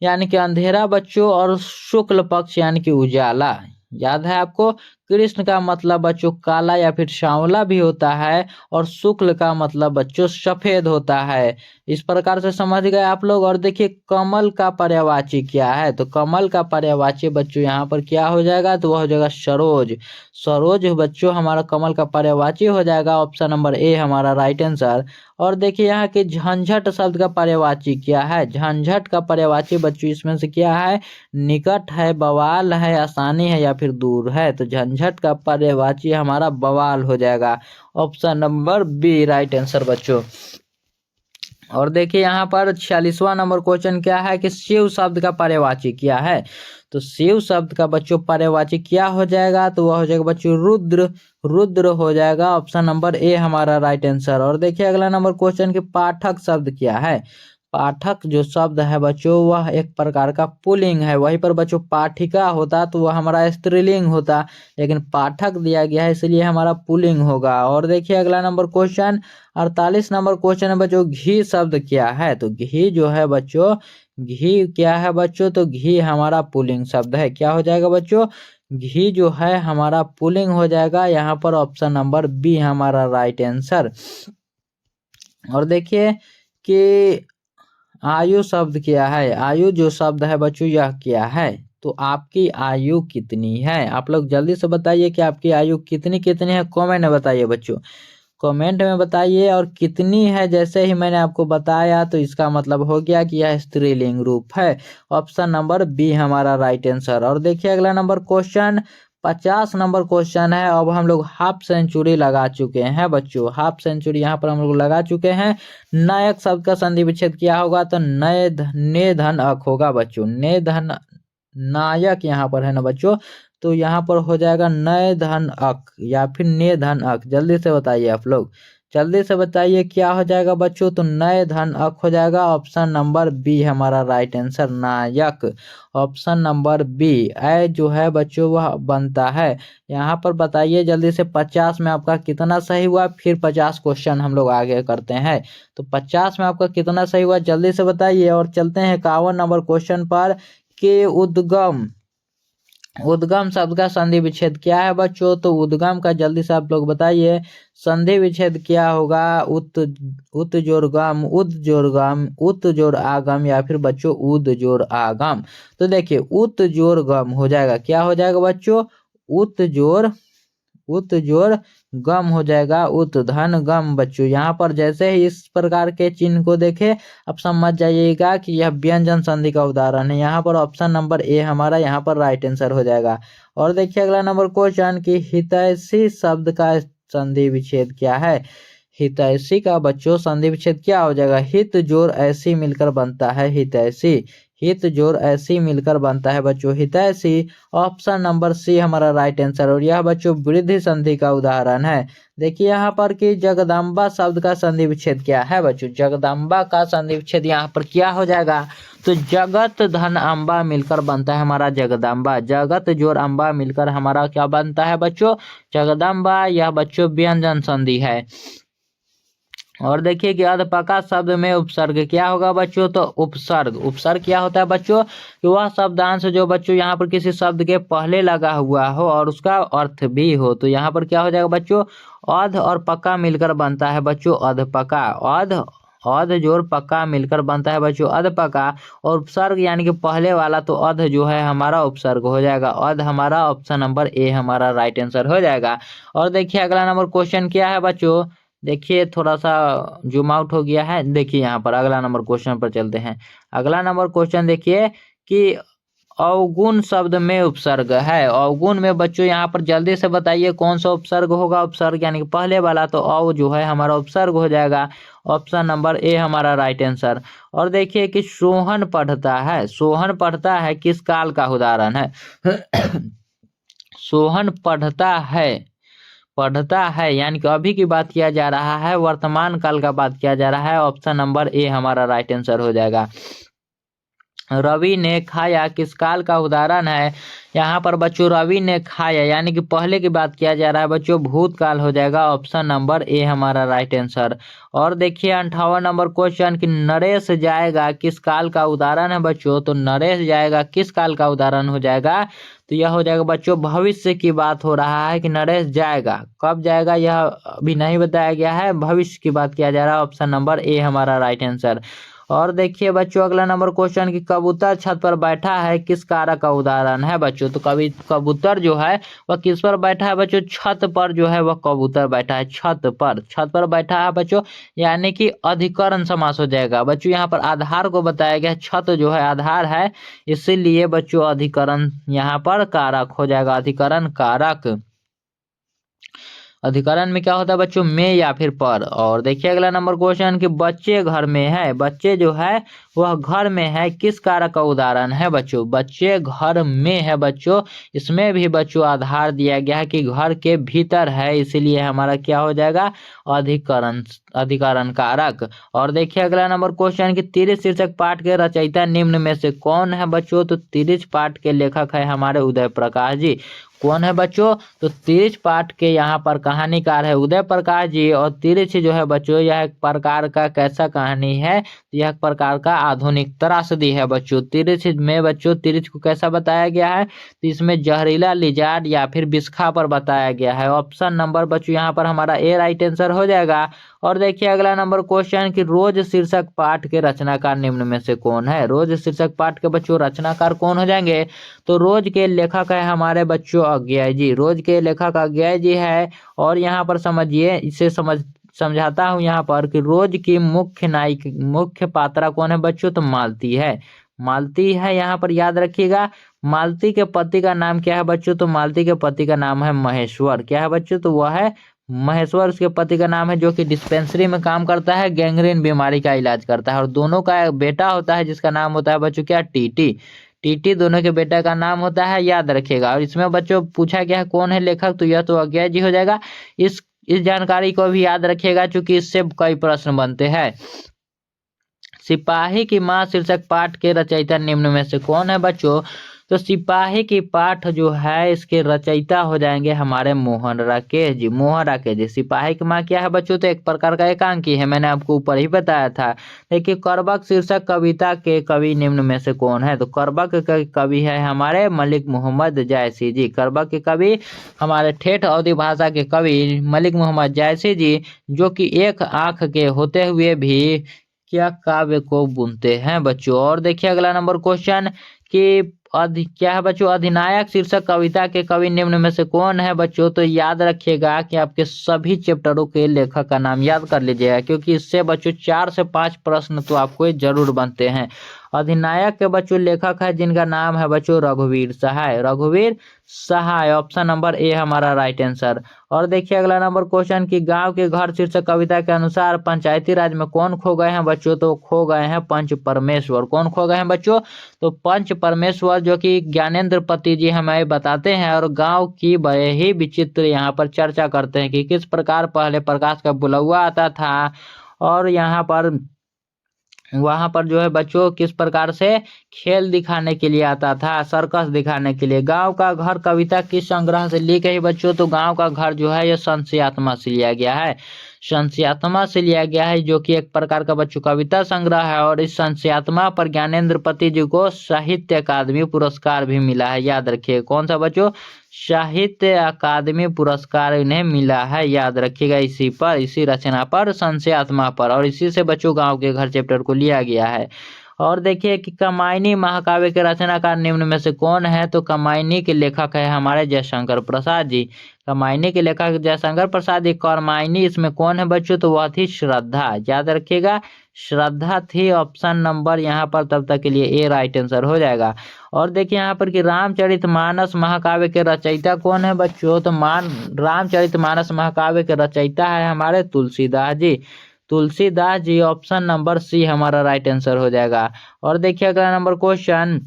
यानी कि अंधेरा बच्चों, और शुक्ल पक्ष यानी कि उजाला। याद है आपको? कृष्ण का मतलब बच्चों काला या फिर सांवला भी होता है, और शुक्ल का मतलब बच्चों सफेद होता है। इस प्रकार से समझ गए आप लोग। और देखिए कमल का पर्यायवाची क्या है? तो कमल का पर्यायवाची बच्चों यहाँ पर क्या हो जाएगा? तो वह हो जाएगा सरोज। सरोज बच्चों हमारा कमल का पर्यायवाची हो जाएगा। ऑप्शन नंबर ए हमारा राइट आंसर। और देखिए यहाँ के झंझट शब्द का पर्यायवाची क्या है? झंझट का पर्यायवाची बच्चों इसमें से क्या है? निकट है, बवाल है, आसानी है या फिर दूर है। तो झंझट का पर्यायवाची हमारा बवाल हो जाएगा। Option number B right answer बच्चों। और देखिए यहाँ पर 46वां नंबर क्वेश्चन क्या है कि शिव शब्द का पर्यायवाची क्या है? तो शिव शब्द का बच्चों पर्यायवाची क्या हो जाएगा? तो वह हो जाएगा बच्चों रुद्र। रुद्र हो जाएगा। ऑप्शन नंबर ए हमारा राइट आंसर। और देखिए अगला नंबर क्वेश्चन कि पाठक शब्द क्या है? पाठक जो शब्द है बच्चों वह एक प्रकार का पुल्लिंग है। वहीं पर बच्चों पाठिका होता तो वह हमारा स्त्रीलिंग होता, लेकिन पाठक दिया गया है इसलिए हमारा पुल्लिंग होगा। और देखिए अगला नंबर क्वेश्चन 48 नंबर क्वेश्चन है बच्चों, घी शब्द क्या है? तो घी जो है बच्चों, घी क्या है बच्चों? तो घी हमारा पुल्लिंग शब्द है। क्या हो जाएगा बच्चों? घी जो है हमारा पुल्लिंग हो जाएगा। यहाँ पर ऑप्शन नंबर बी हमारा राइट आंसर। और देखिए कि आयु शब्द क्या है? आयु जो शब्द है बच्चों यह क्या है? तो आपकी आयु कितनी है? आप लोग जल्दी से बताइए कि आपकी आयु कितनी कितनी है, कमेंट में बताइए बच्चों, कमेंट में बताइए। और कितनी है जैसे ही मैंने आपको बताया तो इसका मतलब हो गया कि यह स्त्रीलिंग रूप है। ऑप्शन नंबर बी हमारा राइट आंसर। और देखिए अगला नंबर क्वेश्चन 50 नंबर क्वेश्चन है। अब हम लोग हाफ सेंचुरी लगा चुके हैं बच्चों, हाफ सेंचुरी यहाँ पर हम लोग लगा चुके हैं। नायक शब्द का संधि विच्छेद क्या होगा? तो ने धन अक होगा बच्चों। ने धन नायक यहाँ पर है ना बच्चों, तो यहाँ पर हो जाएगा नए धन अक या फिर ने धन अक। जल्दी से बताइए आप लोग, जल्दी से बताइए क्या हो जाएगा बच्चों? तो नए धन अक हो जाएगा। ऑप्शन नंबर बी हमारा राइट आंसर, नायक। ऑप्शन नंबर बी ए जो है बच्चों वह बनता है। यहाँ पर बताइए जल्दी से 50 में आपका कितना सही हुआ, फिर 50 क्वेश्चन हम लोग आगे करते हैं। तो 50 में आपका कितना सही हुआ जल्दी से बताइए। और चलते हैं 51 नंबर क्वेश्चन पर कि उद्गम, उद्गम शब्द का संधि विच्छेद क्या है बच्चों? तो उद्गम का जल्दी से आप लोग बताइए संधि विच्छेद क्या होगा? उत जोड़ गम, उद जोड़ गम, उत जोड़ आगम या फिर बच्चों उद जोड़ आगम। तो देखिए उत जोड़ गम हो जाएगा। क्या हो जाएगा बच्चों? उत जोड़ गम हो जाएगा। उत धन गम बच्चों। यहाँ पर जैसे ही इस प्रकार के चिन्ह को देखे आप समझ जाइएगा कि यह व्यंजन संधि का उदाहरण है। यहाँ पर ऑप्शन नंबर ए हमारा यहाँ पर राइट आंसर हो जाएगा। और देखिए अगला नंबर क्वेश्चन कि हितैषी शब्द का संधि विच्छेद क्या है? हितैषी का बच्चों संधि विच्छेद क्या हो जाएगा? हित जोड़ ऐसी मिलकर बनता है हितैषी। हित जोड़ ऐसी मिलकर बनता है बच्चों हितैषी। ऑप्शन नंबर सी हमारा राइट आंसर। और यह बच्चों वृद्धि संधि का उदाहरण है। देखिए यहाँ पर कि जगदम्बा शब्द का संधि विच्छेद क्या है बच्चों? जगदम्बा का संधि विच्छेद यहाँ पर क्या हो जाएगा? तो जगत धन अम्बा मिलकर बनता है हमारा जगदम्बा। जगत जोड़ अम्बा मिलकर हमारा क्या बनता है बच्चों? जगदम्बा। यह बच्चों व्यंजन संधि है। और देखिए कि अधपका शब्द में उपसर्ग क्या होगा बच्चों? तो उपसर्ग, उपसर्ग क्या होता है बच्चों? कि वह शब्दांश जो बच्चों यहाँ पर किसी शब्द के पहले लगा हुआ हो और उसका अर्थ भी हो। तो यहाँ पर क्या हो जाएगा बच्चों? अध और पक्का मिलकर बनता है बच्चों अधपका। अध जोड़ पक्का मिलकर बनता है बच्चों अधपका। और उपसर्ग यानी कि पहले वाला तो अध जो है हमारा उपसर्ग हो जाएगा। अध हमारा ऑप्शन नंबर ए हमारा राइट आंसर हो जाएगा। और देखिए अगला नंबर क्वेश्चन क्या है बच्चों? देखिए थोड़ा सा जूम आउट हो गया है। देखिए यहाँ पर अगला नंबर क्वेश्चन पर चलते हैं। अगला नंबर क्वेश्चन देखिए कि अवगुण शब्द में उपसर्ग है। अवगुण में बच्चों यहाँ पर जल्दी से बताइए कौन सा उपसर्ग होगा? उपसर्ग यानी कि पहले वाला तो अव जो है हमारा उपसर्ग हो जाएगा। ऑप्शन नंबर ए हमारा राइट आंसर। और देखिए कि सोहन पढ़ता है, सोहन पढ़ता है किस काल का उदाहरण है? सोहन पढ़ता है, पढ़ता है, यानी कि अभी की बात किया जा रहा है, वर्तमान काल का बात किया जा रहा है। ऑप्शन नंबर ए हमारा राइट आंसर हो जाएगा। रवि ने खाया किस काल का उदाहरण है? यहाँ पर बच्चों रवि ने खाया यानी कि पहले की बात किया जा रहा है बच्चों, भूतकाल हो जाएगा। ऑप्शन नंबर ए हमारा राइट आंसर। और देखिए 58 नंबर क्वेश्चन कि नरेश जाएगा किस काल का उदाहरण है बच्चों? तो नरेश जाएगा किस काल का उदाहरण हो जाएगा? तो यह हो जाएगा बच्चों, भविष्य की बात हो रहा है कि नरेश जाएगा, कब जाएगा यह अभी नहीं बताया गया है, भविष्य की बात किया जा रहा है। ऑप्शन नंबर ए हमारा राइट आंसर। और देखिए बच्चों अगला नंबर क्वेश्चन कि कबूतर छत पर बैठा है किस कारक का उदाहरण है बच्चों? तो कभी कबूतर जो है वह किस पर बैठा है बच्चों? छत पर जो है वह कबूतर बैठा है, छत पर बैठा है बच्चों, यानी कि अधिकरण समास हो जाएगा बच्चों। यहाँ पर आधार को बताया गया, छत जो है आधार है, इसीलिए बच्चों अधिकरण यहाँ पर कारक हो जाएगा, अधिकरण कारक। अधिकरण में क्या होता है बच्चों? में या फिर पर। और देखिए अगला नंबर क्वेश्चन कि बच्चे घर में है, बच्चे जो है वह घर में है किस कारक का उदाहरण है बच्चों? बच्चे घर में है बच्चों, इसमें भी बच्चों आधार दिया गया है कि घर के भीतर है, इसीलिए हमारा क्या हो जाएगा? अधिकरण, अधिकरण कारक। और देखिए अगला नंबर क्वेश्चन कि तिरिच शीर्षक पाठ के रचयिता निम्न में से कौन है बच्चों? तो तिरिच पाठ के लेखक है हमारे उदय प्रकाश जी। कौन है बच्चों? तो तिरिच पाठ के यहाँ पर कहानीकार है उदय प्रकाश जी। और तिरिच जो है बच्चों यह एक प्रकार का कैसा कहानी है? यह एक प्रकार का आधुनिक त्रासदी है बच्चों। तिरिच में बच्चों तिरिच को कैसा बताया गया है? तो इसमें जहरीला लिजार्ड या फिर बिस्खा पर बताया गया है। ऑप्शन नंबर बच्चों यहाँ पर हमारा ए राइट आंसर हो जाएगा। और देखिए अगला नंबर क्वेश्चन कि रोज शीर्षक पाठ के रचनाकार निम्न में से कौन है? रोज शीर्षक पाठ के बच्चों रचनाकार कौन हो जाएंगे? तो रोज के लेखक है हमारे बच्चों अज्ञेय जी, रोज के लेखक अज्ञेय जी है। और यहाँ पर समझिए, इसे समझाता हूँ यहाँ पर कि रोज की मुख्य नायक, मुख्य पात्रा कौन है बच्चों? तो मालती है, मालती है। यहाँ पर याद रखिएगा, मालती के पति का नाम क्या है बच्चों? तो मालती के पति का नाम है महेश्वर। क्या है बच्चों? तो वह है महेश्वर, उसके पति का नाम है, जो कि डिस्पेंसरी में काम करता है, गैंग्रीन बीमारी का इलाज करता है। और दोनों का एक बेटा होता है जिसका नाम होता है बच्चों क्या? टीटी। टीटी दोनों के बेटा का नाम होता है, याद रखिएगा। और इसमें बच्चों पूछा गया है कौन है लेखक? तो यह तो अज्ञेय जी हो जाएगा। इस जानकारी को भी याद रखिएगा क्योंकि इससे कई प्रश्न बनते हैं। सिपाही की मां शीर्षक पाठ के रचयिता निम्न में से कौन है बच्चों? तो सिपाही की पाठ जो है इसके रचयिता हो जाएंगे हमारे मोहन राकेश जी, मोहन राकेश जी। सिपाही की मां क्या है बच्चों? तो एक प्रकार का एकांकी है, मैंने आपको ऊपर ही बताया था। देखिए करबक शीर्षक कविता के कवि निम्न में से कौन है? तो करबक के कवि है हमारे मलिक मोहम्मद जायसी जी। करबक के कवि हमारे ठेठ अवधी भाषा के कवि मलिक मोहम्मद जायसी जी, जो कि एक आंख के होते हुए भी क्या काव्य को बुनते हैं बच्चों। और देखिए अगला नंबर क्वेश्चन कि क्या है बच्चों? अधिनायक शीर्षक कविता के कवि निम्न में से कौन है बच्चों? तो याद रखिएगा कि आपके सभी चैप्टरों के लेखक का नाम याद कर लीजिएगा, क्योंकि इससे बच्चों 4 से 5 प्रश्न तो आपको जरूर बनते हैं। अधिनायक के बच्चों लेखक है जिनका नाम है बच्चों रघुवीर सहाय, रघुवीर सहाय। ऑप्शन नंबर ए हमारा राइट आंसर। और देखिए अगला नंबर क्वेश्चन कि गांव के घर शीर्षक कविता के अनुसार पंचायती राज में कौन खो गए हैं बच्चों? तो खो गए हैं पंच परमेश्वर। कौन खो गए हैं बच्चों? तो पंच परमेश्वर, जो कि ज्ञानेंद्र पति जी हमें बताते हैं। और गांव की बड़े ही विचित्र यहाँ पर चर्चा करते हैं कि किस प्रकार पहले प्रकाश का बुलौआ आता था, और यहाँ पर वहां पर जो है बच्चों किस प्रकार से खेल दिखाने के लिए आता था, सर्कस दिखाने के लिए। गांव का घर कविता किस संग्रह से ली गई बच्चों? तो गांव का घर जो है यह संशयात्मा से लिया गया है, संशयात्मा से लिया गया है, जो कि एक प्रकार का बच्चों कविता संग्रह है। और इस संशयात्मा पर ज्ञानेंद्र पति जी को साहित्य अकादमी पुरस्कार भी मिला है, याद रखिए। कौन सा बच्चों? साहित्य अकादमी पुरस्कार इन्हें मिला है, याद रखिएगा। इसी पर, इसी रचना पर, संशयात्मा पर। और इसी से बच्चों गांव के घर चैप्टर को लिया गया है। और देखिए कि कमायनी महाकाव्य के रचनाकार निम्न में से कौन है? तो कमायनी के लेखक है हमारे जयशंकर प्रसाद जी। कमायनी के लेखक जयशंकर प्रसाद जी। करमायनी इसमें कौन है बच्चों? तो वह थी श्रद्धा, याद रखिएगा, श्रद्धा थी। ऑप्शन नंबर यहाँ पर तब तक के लिए ए राइट आंसर हो जाएगा। और देखिए यहाँ पर कि रामचरितमानस महाकाव्य के रचयिता कौन है बच्चों? तो रामचरितमानस महाकाव्य के रचयिता है हमारे तुलसीदास जी, तुलसीदास जी। ऑप्शन नंबर सी हमारा राइट आंसर हो जाएगा। और देखिए अगला नंबर क्वेश्चन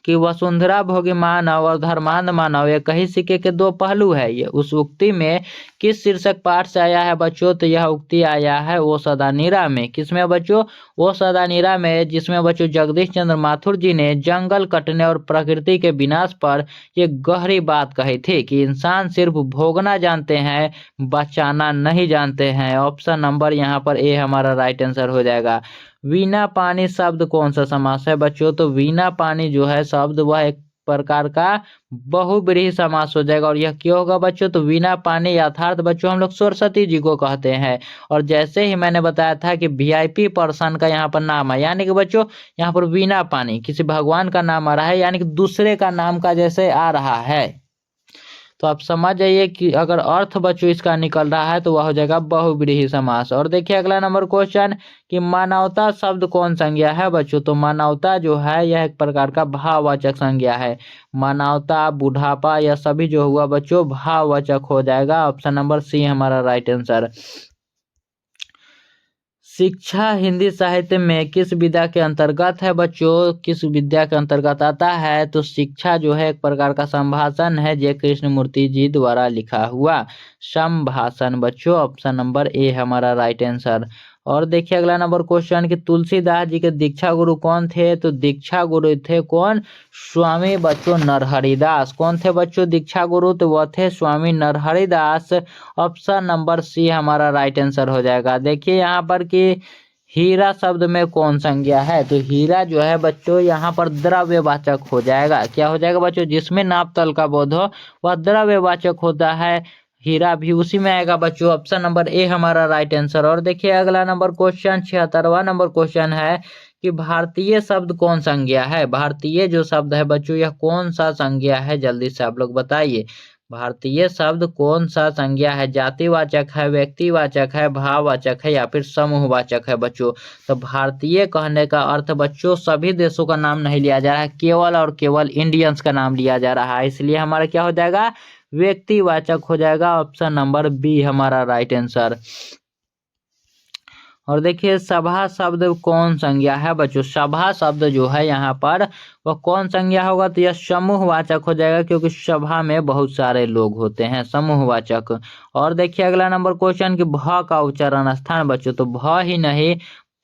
कि वसुंधरा भोगी मानव और धर्मांध मानव एक ही सिक्के के दो पहलू है। ये उस उक्ति में किस शीर्षक पाठ से आया है बच्चों? तो यह उक्ति आया है ओ सदा नीरा में। किसमें बच्चों? ओ सदा नीरा में, जिसमें बच्चों जगदीश चंद्र माथुर जी ने जंगल कटने और प्रकृति के विनाश पर ये गहरी बात कही थी कि इंसान सिर्फ भोगना जानते हैं, बचाना नहीं जानते हैं। ऑप्शन नंबर यहाँ पर ए हमारा राइट आंसर हो जाएगा। वीणा पानी शब्द कौन सा समास है बच्चों? तो वीणा पानी जो है शब्द वह एक प्रकार का बहुव्रीहि समास हो जाएगा। और यह क्यों होगा बच्चों? तो वीणा पानी यथार्थ बच्चों हम लोग सरस्वती जी को कहते हैं। और जैसे ही मैंने बताया था कि वीआईपी पर्सन का यहाँ पर नाम है, यानी कि बच्चों यहाँ पर वीणा पानी किसी भगवान का नाम आ रहा है, यानी कि दूसरे का नाम का जैसे आ रहा है। तो आप समझ जाइए कि अगर अर्थ बच्चों इसका निकल रहा है तो वह हो जाएगा बहुव्रीहि समास। और देखिए अगला नंबर क्वेश्चन कि मानवता शब्द कौन संज्ञा है बच्चों? तो मानवता जो है यह एक प्रकार का भाववाचक संज्ञा है। मानवता, बुढ़ापा यह सभी जो हुआ बच्चों भाववाचक हो जाएगा। ऑप्शन नंबर सी हमारा राइट आंसर। शिक्षा हिंदी साहित्य में किस विधा के अंतर्गत है बच्चों? किस विद्या के अंतर्गत आता है? तो शिक्षा जो है एक प्रकार का संभाषण है, जय कृष्णमूर्ति जी द्वारा लिखा हुआ संभाषण बच्चों। ऑप्शन नंबर ए हमारा राइट आंसर। और देखिए अगला नंबर क्वेश्चन कि तुलसीदास जी के दीक्षा गुरु कौन थे? तो दीक्षा गुरु थे कौन? स्वामी बच्चों नरहरिदास। कौन थे बच्चों दीक्षा गुरु? तो वह थे स्वामी नरहरिदास। ऑप्शन नंबर सी हमारा राइट आंसर हो जाएगा। देखिए यहाँ पर कि हीरा शब्द में कौन संज्ञा है? तो हीरा जो है बच्चों यहाँ पर द्रव्यवाचक हो जाएगा। क्या हो जाएगा बच्चों? जिसमें नाप तल का बोध हो वह द्रव्यवाचक होता है। हीरा भी उसी में आएगा बच्चों। ऑप्शन नंबर ए हमारा राइट आंसर। और देखिए अगला नंबर क्वेश्चन 76वां नंबर क्वेश्चन है कि भारतीय शब्द कौन संज्ञा है? भारतीय जो शब्द है बच्चों यह कौन सा संज्ञा है? जल्दी से आप लोग बताइए। भारतीय शब्द कौन सा संज्ञा है? जातिवाचक है, व्यक्तिवाचक है, भाववाचक है या फिर समूहवाचक है बच्चों? तो भारतीय कहने का अर्थ बच्चों सभी देशों का नाम नहीं लिया जा रहा है, केवल और केवल इंडियंस का नाम लिया जा रहा है। इसलिए हमारा क्या हो जाएगा? व्यक्तिवाचक हो जाएगा। ऑप्शन नंबर बी हमारा राइट आंसर। और देखिए सभा शब्द कौन संज्ञा है बच्चों? सभा शब्द जो है यहाँ पर वह कौन संज्ञा होगा? तो यह समूहवाचक हो जाएगा, क्योंकि सभा में बहुत सारे लोग होते हैं, समूहवाचक। और देखिए अगला नंबर क्वेश्चन कि भ का उच्चारण स्थान बच्चों, तो भ ही नहीं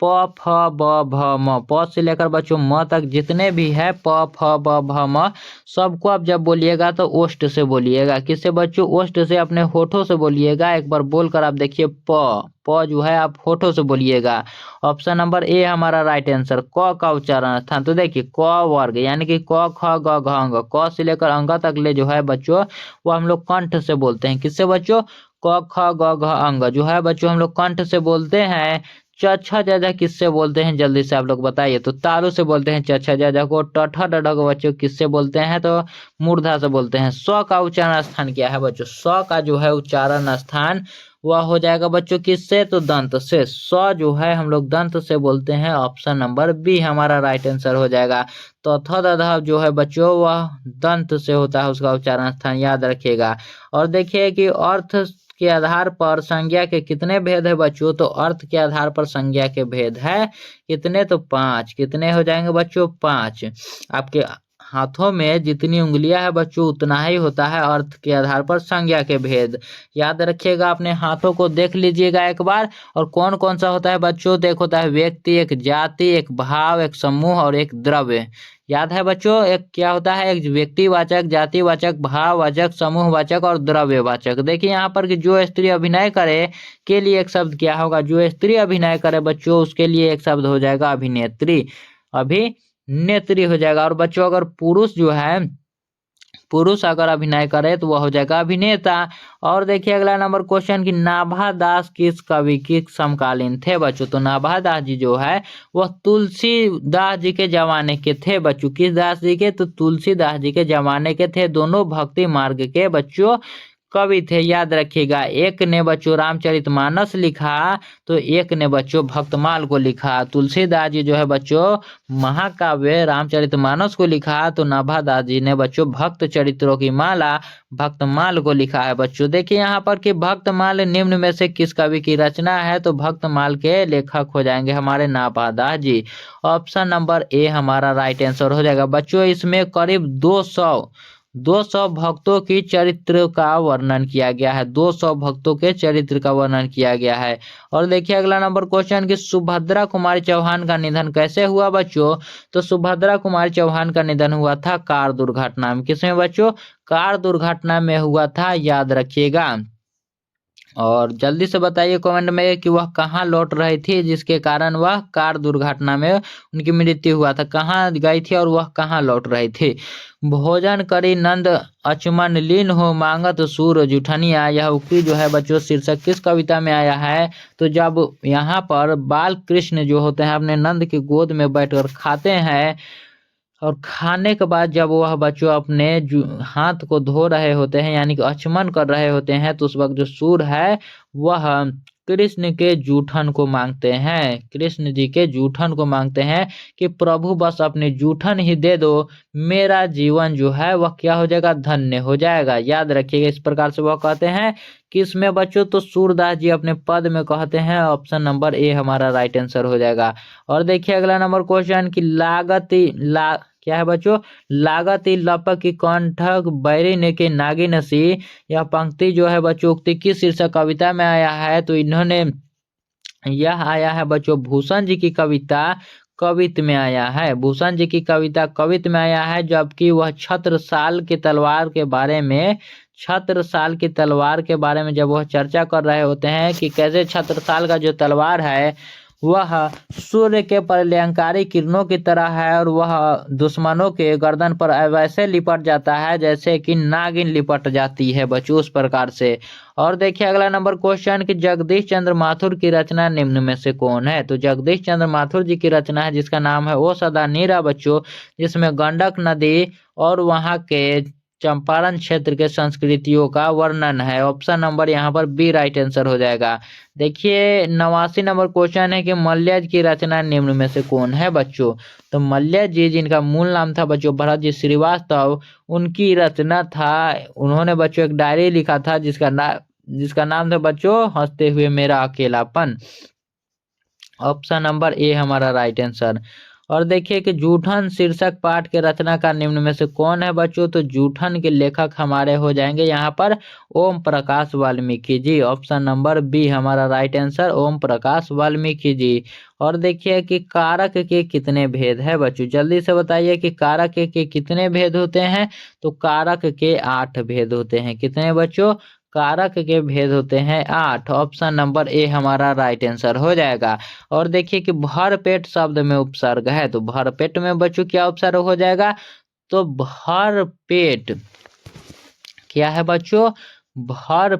प, फ, ब, भ, म, प से लेकर बच्चों म तक जितने भी है प, फ, ब, भ, म सबको आप जब बोलिएगा तो ओष्ठ से बोलिएगा। किससे बच्चों? ओष्ठ से, अपने होठों से बोलिएगा। एक बार बोलकर आप देखिए प जो है आप होठों से बोलिएगा। ऑप्शन नंबर ए हमारा राइट आंसर। क का उच्चारण स्थान, तो देखिए क वर्ग यानी कि क, ख, ग, घ, अंग, क से लेकर अंग तक ले जो है बच्चों वो हम लोग कंठ से बोलते हैं। किससे बच्चों? क, ख, ग, घ, अंग जो है बच्चों हम लोग कंठ से बोलते हैं। च, छ, ज, झ किससे बोलते हैं? जल्दी से आप लोग बताइए। तो तालु से बोलते हैं च, छ, ज, झ को। ट, ठ, ड, ढ को बच्चों किससे बोलते हैं? तो मूर्धा से बोलते हैं। स का उच्चारण स्थान क्या है बच्चों? स का जो है उच्चारण स्थान वह हो जाएगा बच्चों किससे? तो दंत से। स जो है हम लोग दंत से बोलते हैं। ऑप्शन नंबर बी हमारा राइट आंसर हो जाएगा। तो थ, द, ध जो है बच्चों वह दंत से होता है, उसका उच्चारण स्थान याद रखिएगा। और देखिए कि अर्थ के आधार पर संज्ञा के कितने भेद है बच्चों? तो अर्थ के आधार पर संज्ञा के भेद है कितने? तो 5। कितने हो जाएंगे बच्चों? 5। आपके हाथों में जितनी उंगलियां है बच्चों उतना ही होता है अर्थ के आधार पर संज्ञा के भेद। याद रखिएगा, अपने हाथों को देख लीजिएगा एक बार। और कौन कौन सा होता है बच्चों? देख होता है व्यक्ति, एक जाति, एक भाव, एक समूह और एक द्रव्य। याद है बच्चों? एक क्या होता है? एक व्यक्तिवाचक, जातिवाचक, भाववाचक, समूहवाचक और द्रव्यवाचक। देखिए यहाँ पर कि जो स्त्री अभिनय करे के लिए एक शब्द क्या होगा? जो स्त्री अभिनय करे बच्चों उसके लिए एक शब्द हो जाएगा अभिनेत्री। अभिनेत्री हो जाएगा। और बच्चों अगर पुरुष जो है, पुरुष अगर अभिनय करे तो वह हो जाएगा अभिनेता। और देखिए अगला नंबर क्वेश्चन कि नाभा दास किस कवि के समकालीन थे बच्चों? तो नाभा दास जी जो है वह तुलसीदास जी के जमाने के थे बच्चों। किस दास जी के? तो तुलसीदास जी के जमाने के थे। दोनों भक्ति मार्ग के बच्चों कवि थे, याद रखिएगा। एक ने बच्चों रामचरितमानस लिखा तो एक ने बच्चों भक्तमाल को लिखा। तुलसीदास जी जो है बच्चों महाकाव्य रामचरितमानस को लिखा तो नाभादास जी ने बच्चों भक्त चरित्रों की माला भक्तमाल को लिखा है बच्चों। देखिए यहाँ पर कि भक्तमाल निम्न में से किस कवि की रचना है, तो भक्तमाल के लेखक हो जाएंगे हमारे नाभादास जी। ऑप्शन नंबर ए हमारा राइट आंसर हो जाएगा बच्चों। इसमें करीब 200 भक्तों की चरित्र का वर्णन किया गया है। 200 भक्तों के चरित्र का वर्णन किया गया है। और देखिए अगला नंबर क्वेश्चन कि सुभद्रा कुमारी चौहान का निधन कैसे हुआ बच्चों, तो सुभद्रा कुमारी चौहान का निधन हुआ था कार दुर्घटना में। किसमें बच्चों, कार दुर्घटना में हुआ था, याद रखिएगा। और जल्दी से बताइए कमेंट में कि वह कहाँ लौट रही थी जिसके कारण वह कार दुर्घटना में उनकी मृत्यु हुआ था, कहाँ गई थी और वह कहाँ लौट रही थी। भोजन करी नंद अचमन लीन हो मांगत सूर जुठनिया, यह उक्ति जो है बच्चों शीर्षक किस कविता में आया है, तो जब यहाँ पर बाल कृष्ण जो होते हैं अपने नंद की गोद में बैठकर खाते हैं और खाने के बाद जब वह बच्चों अपने हाथ को धो रहे होते हैं यानी कि आचमन कर रहे होते हैं, तो उस वक्त जो सूर है वह कृष्ण के जूठन को मांगते हैं, कृष्ण जी के जूठन को मांगते हैं कि प्रभु बस अपने जूठन ही दे दो, मेरा जीवन जो है वह क्या हो जाएगा, धन्य हो जाएगा। याद रखिएगा इस प्रकार से वह कहते हैं किसमें बच्चों, तो सूरदास जी अपने पद में कहते हैं। ऑप्शन नंबर ए हमारा राइट आंसर हो जाएगा। और देखिए अगला नंबर क्वेश्चन की क्या है बच्चों, लागत लपक की कंठक बैरिन के नागिन सी, यह पंक्ति जो है बच्चों उक्ति किस शीर्षक कविता में आया है, तो इन्होंने यह आया है बच्चों भूषण जी की कविता कवित में आया है। भूषण जी की कविता कवित में आया है, जबकि वह छत्रसाल की तलवार के बारे में जब वह चर्चा कर रहे होते हैं कि कैसे छत्रसाल का जो तलवार है वह सूर्य के प्रलयंकारी किरणों की तरह है और वह दुश्मनों के गर्दन पर वैसे लिपट जाता है जैसे कि नागिन लिपट जाती है बच्चों, उस प्रकार से। और देखिए अगला नंबर क्वेश्चन कि जगदीश चंद्र माथुर की रचना निम्न में से कौन है, तो जगदीश चंद्र माथुर जी की रचना है जिसका नाम है ओ सदा नीरा बच्चों, जिसमें गंडक नदी और वहाँ के चंपारण क्षेत्र के संस्कृतियों का वर्णन है। ऑप्शन नंबर यहाँ पर बी राइट आंसर हो जाएगा। देखिए 89 नंबर क्वेश्चन है कि मल्यज की रचना निम्न में से कौन है बच्चों, तो मल्यज जी जिनका मूल नाम था बच्चों भरत जी श्रीवास्तव, उनकी रचना था, उन्होंने बच्चों एक डायरी लिखा था जिसका नाम था बच्चों हंसते हुए मेरा अकेलापन। ऑप्शन नंबर ए हमारा राइट आंसर। और देखिए कि जूठन शीर्षक पाठ के रचनाकार निम्न में से कौन है बच्चों, तो जूठन के लेखक हमारे हो जाएंगे यहाँ पर Om Prakash Valmiki ji. Option number B हमारा राइट आंसर ओम प्रकाश वाल्मीकि जी। और देखिए कि कारक के कितने भेद है बच्चों, जल्दी से बताइए कि कारक के कितने भेद होते हैं, तो कारक के 8 भेद होते हैं। कितने बच्चों, कारक के भेद होते हैं 8। ऑप्शन नंबर ए हमारा राइट आंसर हो जाएगा। और देखिए कि भर पेट शब्द में उपसर्ग है, तो भर पेट में बच्चों क्या उपसर्ग हो जाएगा, तो भर पेट क्या है बच्चों, भर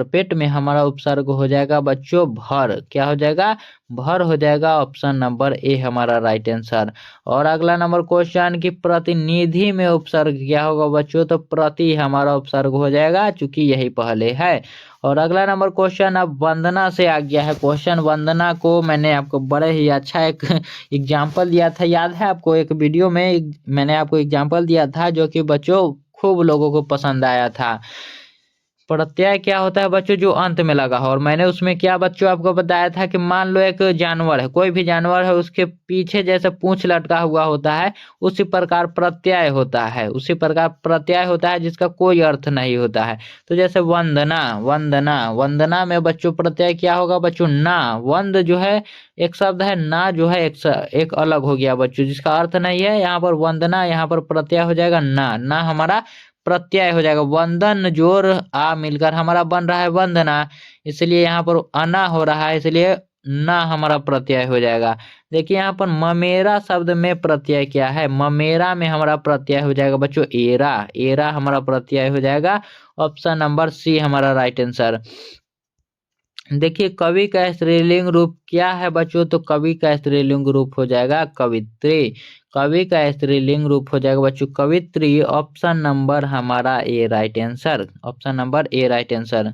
पेट में हमारा उपसर्ग हो जाएगा बच्चों भर, क्या हो जाएगा, भर हो जाएगा। ऑप्शन नंबर ए हमारा राइट आंसर। और अगला नंबर क्वेश्चन की प्रतिनिधि में उपसर्ग क्या होगा बच्चों, तो प्रति हमारा उपसर्ग हो जाएगा चूंकि यही पहले है। और अगला नंबर क्वेश्चन अब वंदना से आ गया है क्वेश्चन। वंदना को मैंने आपको बड़े ही अच्छा एक एग्जाम्पल दिया था, याद है आपको, एक वीडियो में मैंने आपको एग्जाम्पल दिया था जो कि बच्चों खूब लोगों को पसंद आया था। प्रत्यय क्या होता है बच्चों, जो अंत में लगा हो। और मैंने उसमें क्या बच्चों आपको बताया था कि मान लो एक जानवर है, कोई भी जानवर है, उसके पीछे जैसे पूंछ लटका हुआ होता है, उसी प्रकार प्रत्यय होता है जिसका कोई अर्थ नहीं होता है। तो जैसे वंदना में बच्चों प्रत्यय क्या होगा बच्चों, ना। वंद जो है एक शब्द है, ना जो है एक अलग हो गया बच्चों जिसका अर्थ नहीं है। यहाँ पर वंदना, यहाँ पर प्रत्यय हो जाएगा ना हमारा प्रत्यय हो जाएगा। वंदन जोर आ मिलकर हमारा बन रहा है वंदना, इसलिए यहाँ पर अना हो रहा है, इसलिए ना हमारा प्रत्यय हो जाएगा। देखिए यहाँ पर ममेरा शब्द में प्रत्यय क्या है, ममेरा में हमारा प्रत्यय हो जाएगा बच्चों एरा हमारा प्रत्यय हो जाएगा। ऑप्शन नंबर सी हमारा राइट आंसर। देखिए कवि का स्त्रीलिंग रूप क्या है बच्चों, तो कवि का स्त्रीलिंग रूप हो जाएगा कवित्री। कवि का स्त्रीलिंग रूप हो जाएगा बच्चों कवित्री। ऑप्शन नंबर हमारा A right answer, option number A right answer.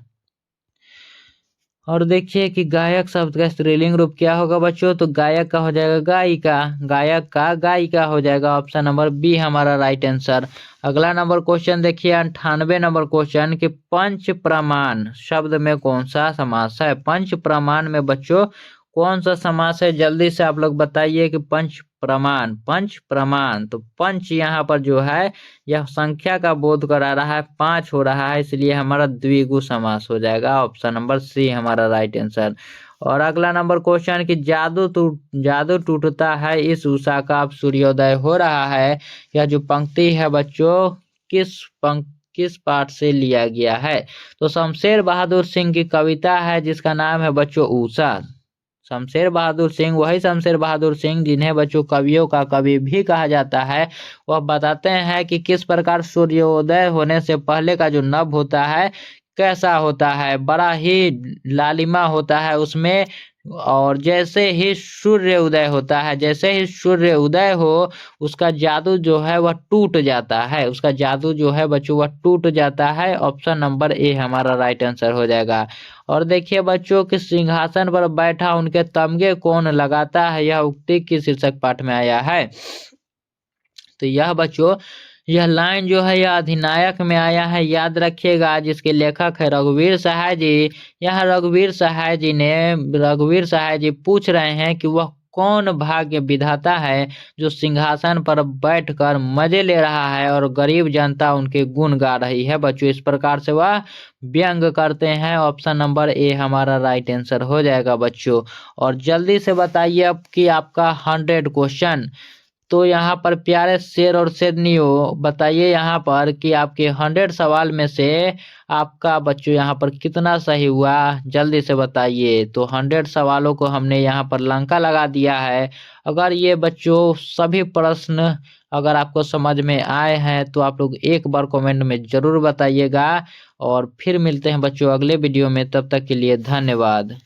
और देखिए कि गायक शब्द का स्त्रीलिंग रूप क्या होगा बच्चों, तो गायक का हो जाएगा गायिका, गायक का गायिका हो जाएगा। ऑप्शन नंबर बी हमारा राइट आंसर। अगला नंबर क्वेश्चन देखिए 98 नंबर क्वेश्चन कि पंच प्रमाण शब्द में कौन सा समास है। पंच प्रमाण में बच्चों कौन सा समास है, जल्दी से आप लोग बताइए कि पंच प्रमाण, पंच प्रमाण। तो पंच यहाँ पर जो है यह संख्या का बोध करा रहा है, 5 हो रहा है, इसलिए हमारा द्विगु समास हो जाएगा। ऑप्शन नंबर सी हमारा राइट आंसर। और अगला नंबर क्वेश्चन कि जादू टूटता है इस उषा का अब सूर्योदय हो रहा है। यह जो पंक्ति है बच्चों किस पाठ से लिया गया है, तो शमशेर बहादुर सिंह की कविता है जिसका नाम है बच्चों उषा। शमशेर बहादुर सिंह, वही शमशेर बहादुर सिंह जिन्हें बच्चों कवियों का कवि भी कहा जाता है, वह बताते हैं कि किस प्रकार सूर्योदय होने से पहले का जो नभ होता है कैसा होता है, बड़ा ही लालिमा होता है उसमें। और जैसे ही सूर्य उदय होता है, जैसे ही सूर्य उदय हो उसका जादू जो है वह टूट जाता है, उसका जादू जो है बच्चों वह टूट जाता है। ऑप्शन नंबर ए हमारा राइट आंसर हो जाएगा। और देखिए बच्चों कि सिंहासन पर बैठा उनके तमगे कौन लगाता है, यह उक्ति की शीर्षक पाठ में आया है। तो यह बच्चों यह लाइन जो है यह अधिनायक में आया है, याद रखिएगा, जिसके लेखक है रघुवीर सहाय जी। यहाँ रघुवीर सहाय जी पूछ रहे हैं कि वह कौन भाग्य विधाता है जो सिंहासन पर बैठकर मजे ले रहा है और गरीब जनता उनके गुण गा रही है। बच्चों इस प्रकार से वह व्यंग करते हैं। ऑप्शन नंबर ए हमारा राइट आंसर हो जाएगा बच्चों। और जल्दी से बताइए अब कि आपका 100 क्वेश्चन। तो यहाँ पर प्यारे शेर और शेरनियों बताइए यहाँ पर कि आपके 100 सवाल में से आपका बच्चों यहाँ पर कितना सही हुआ, जल्दी से बताइए। तो 100 सवालों को हमने यहाँ पर लंका लगा दिया है। अगर ये बच्चों सभी प्रश्न अगर आपको समझ में आए हैं तो आप लोग एक बार कमेंट में जरूर बताइएगा। और फिर मिलते हैं बच्चों अगले वीडियो में, तब तक के लिए धन्यवाद।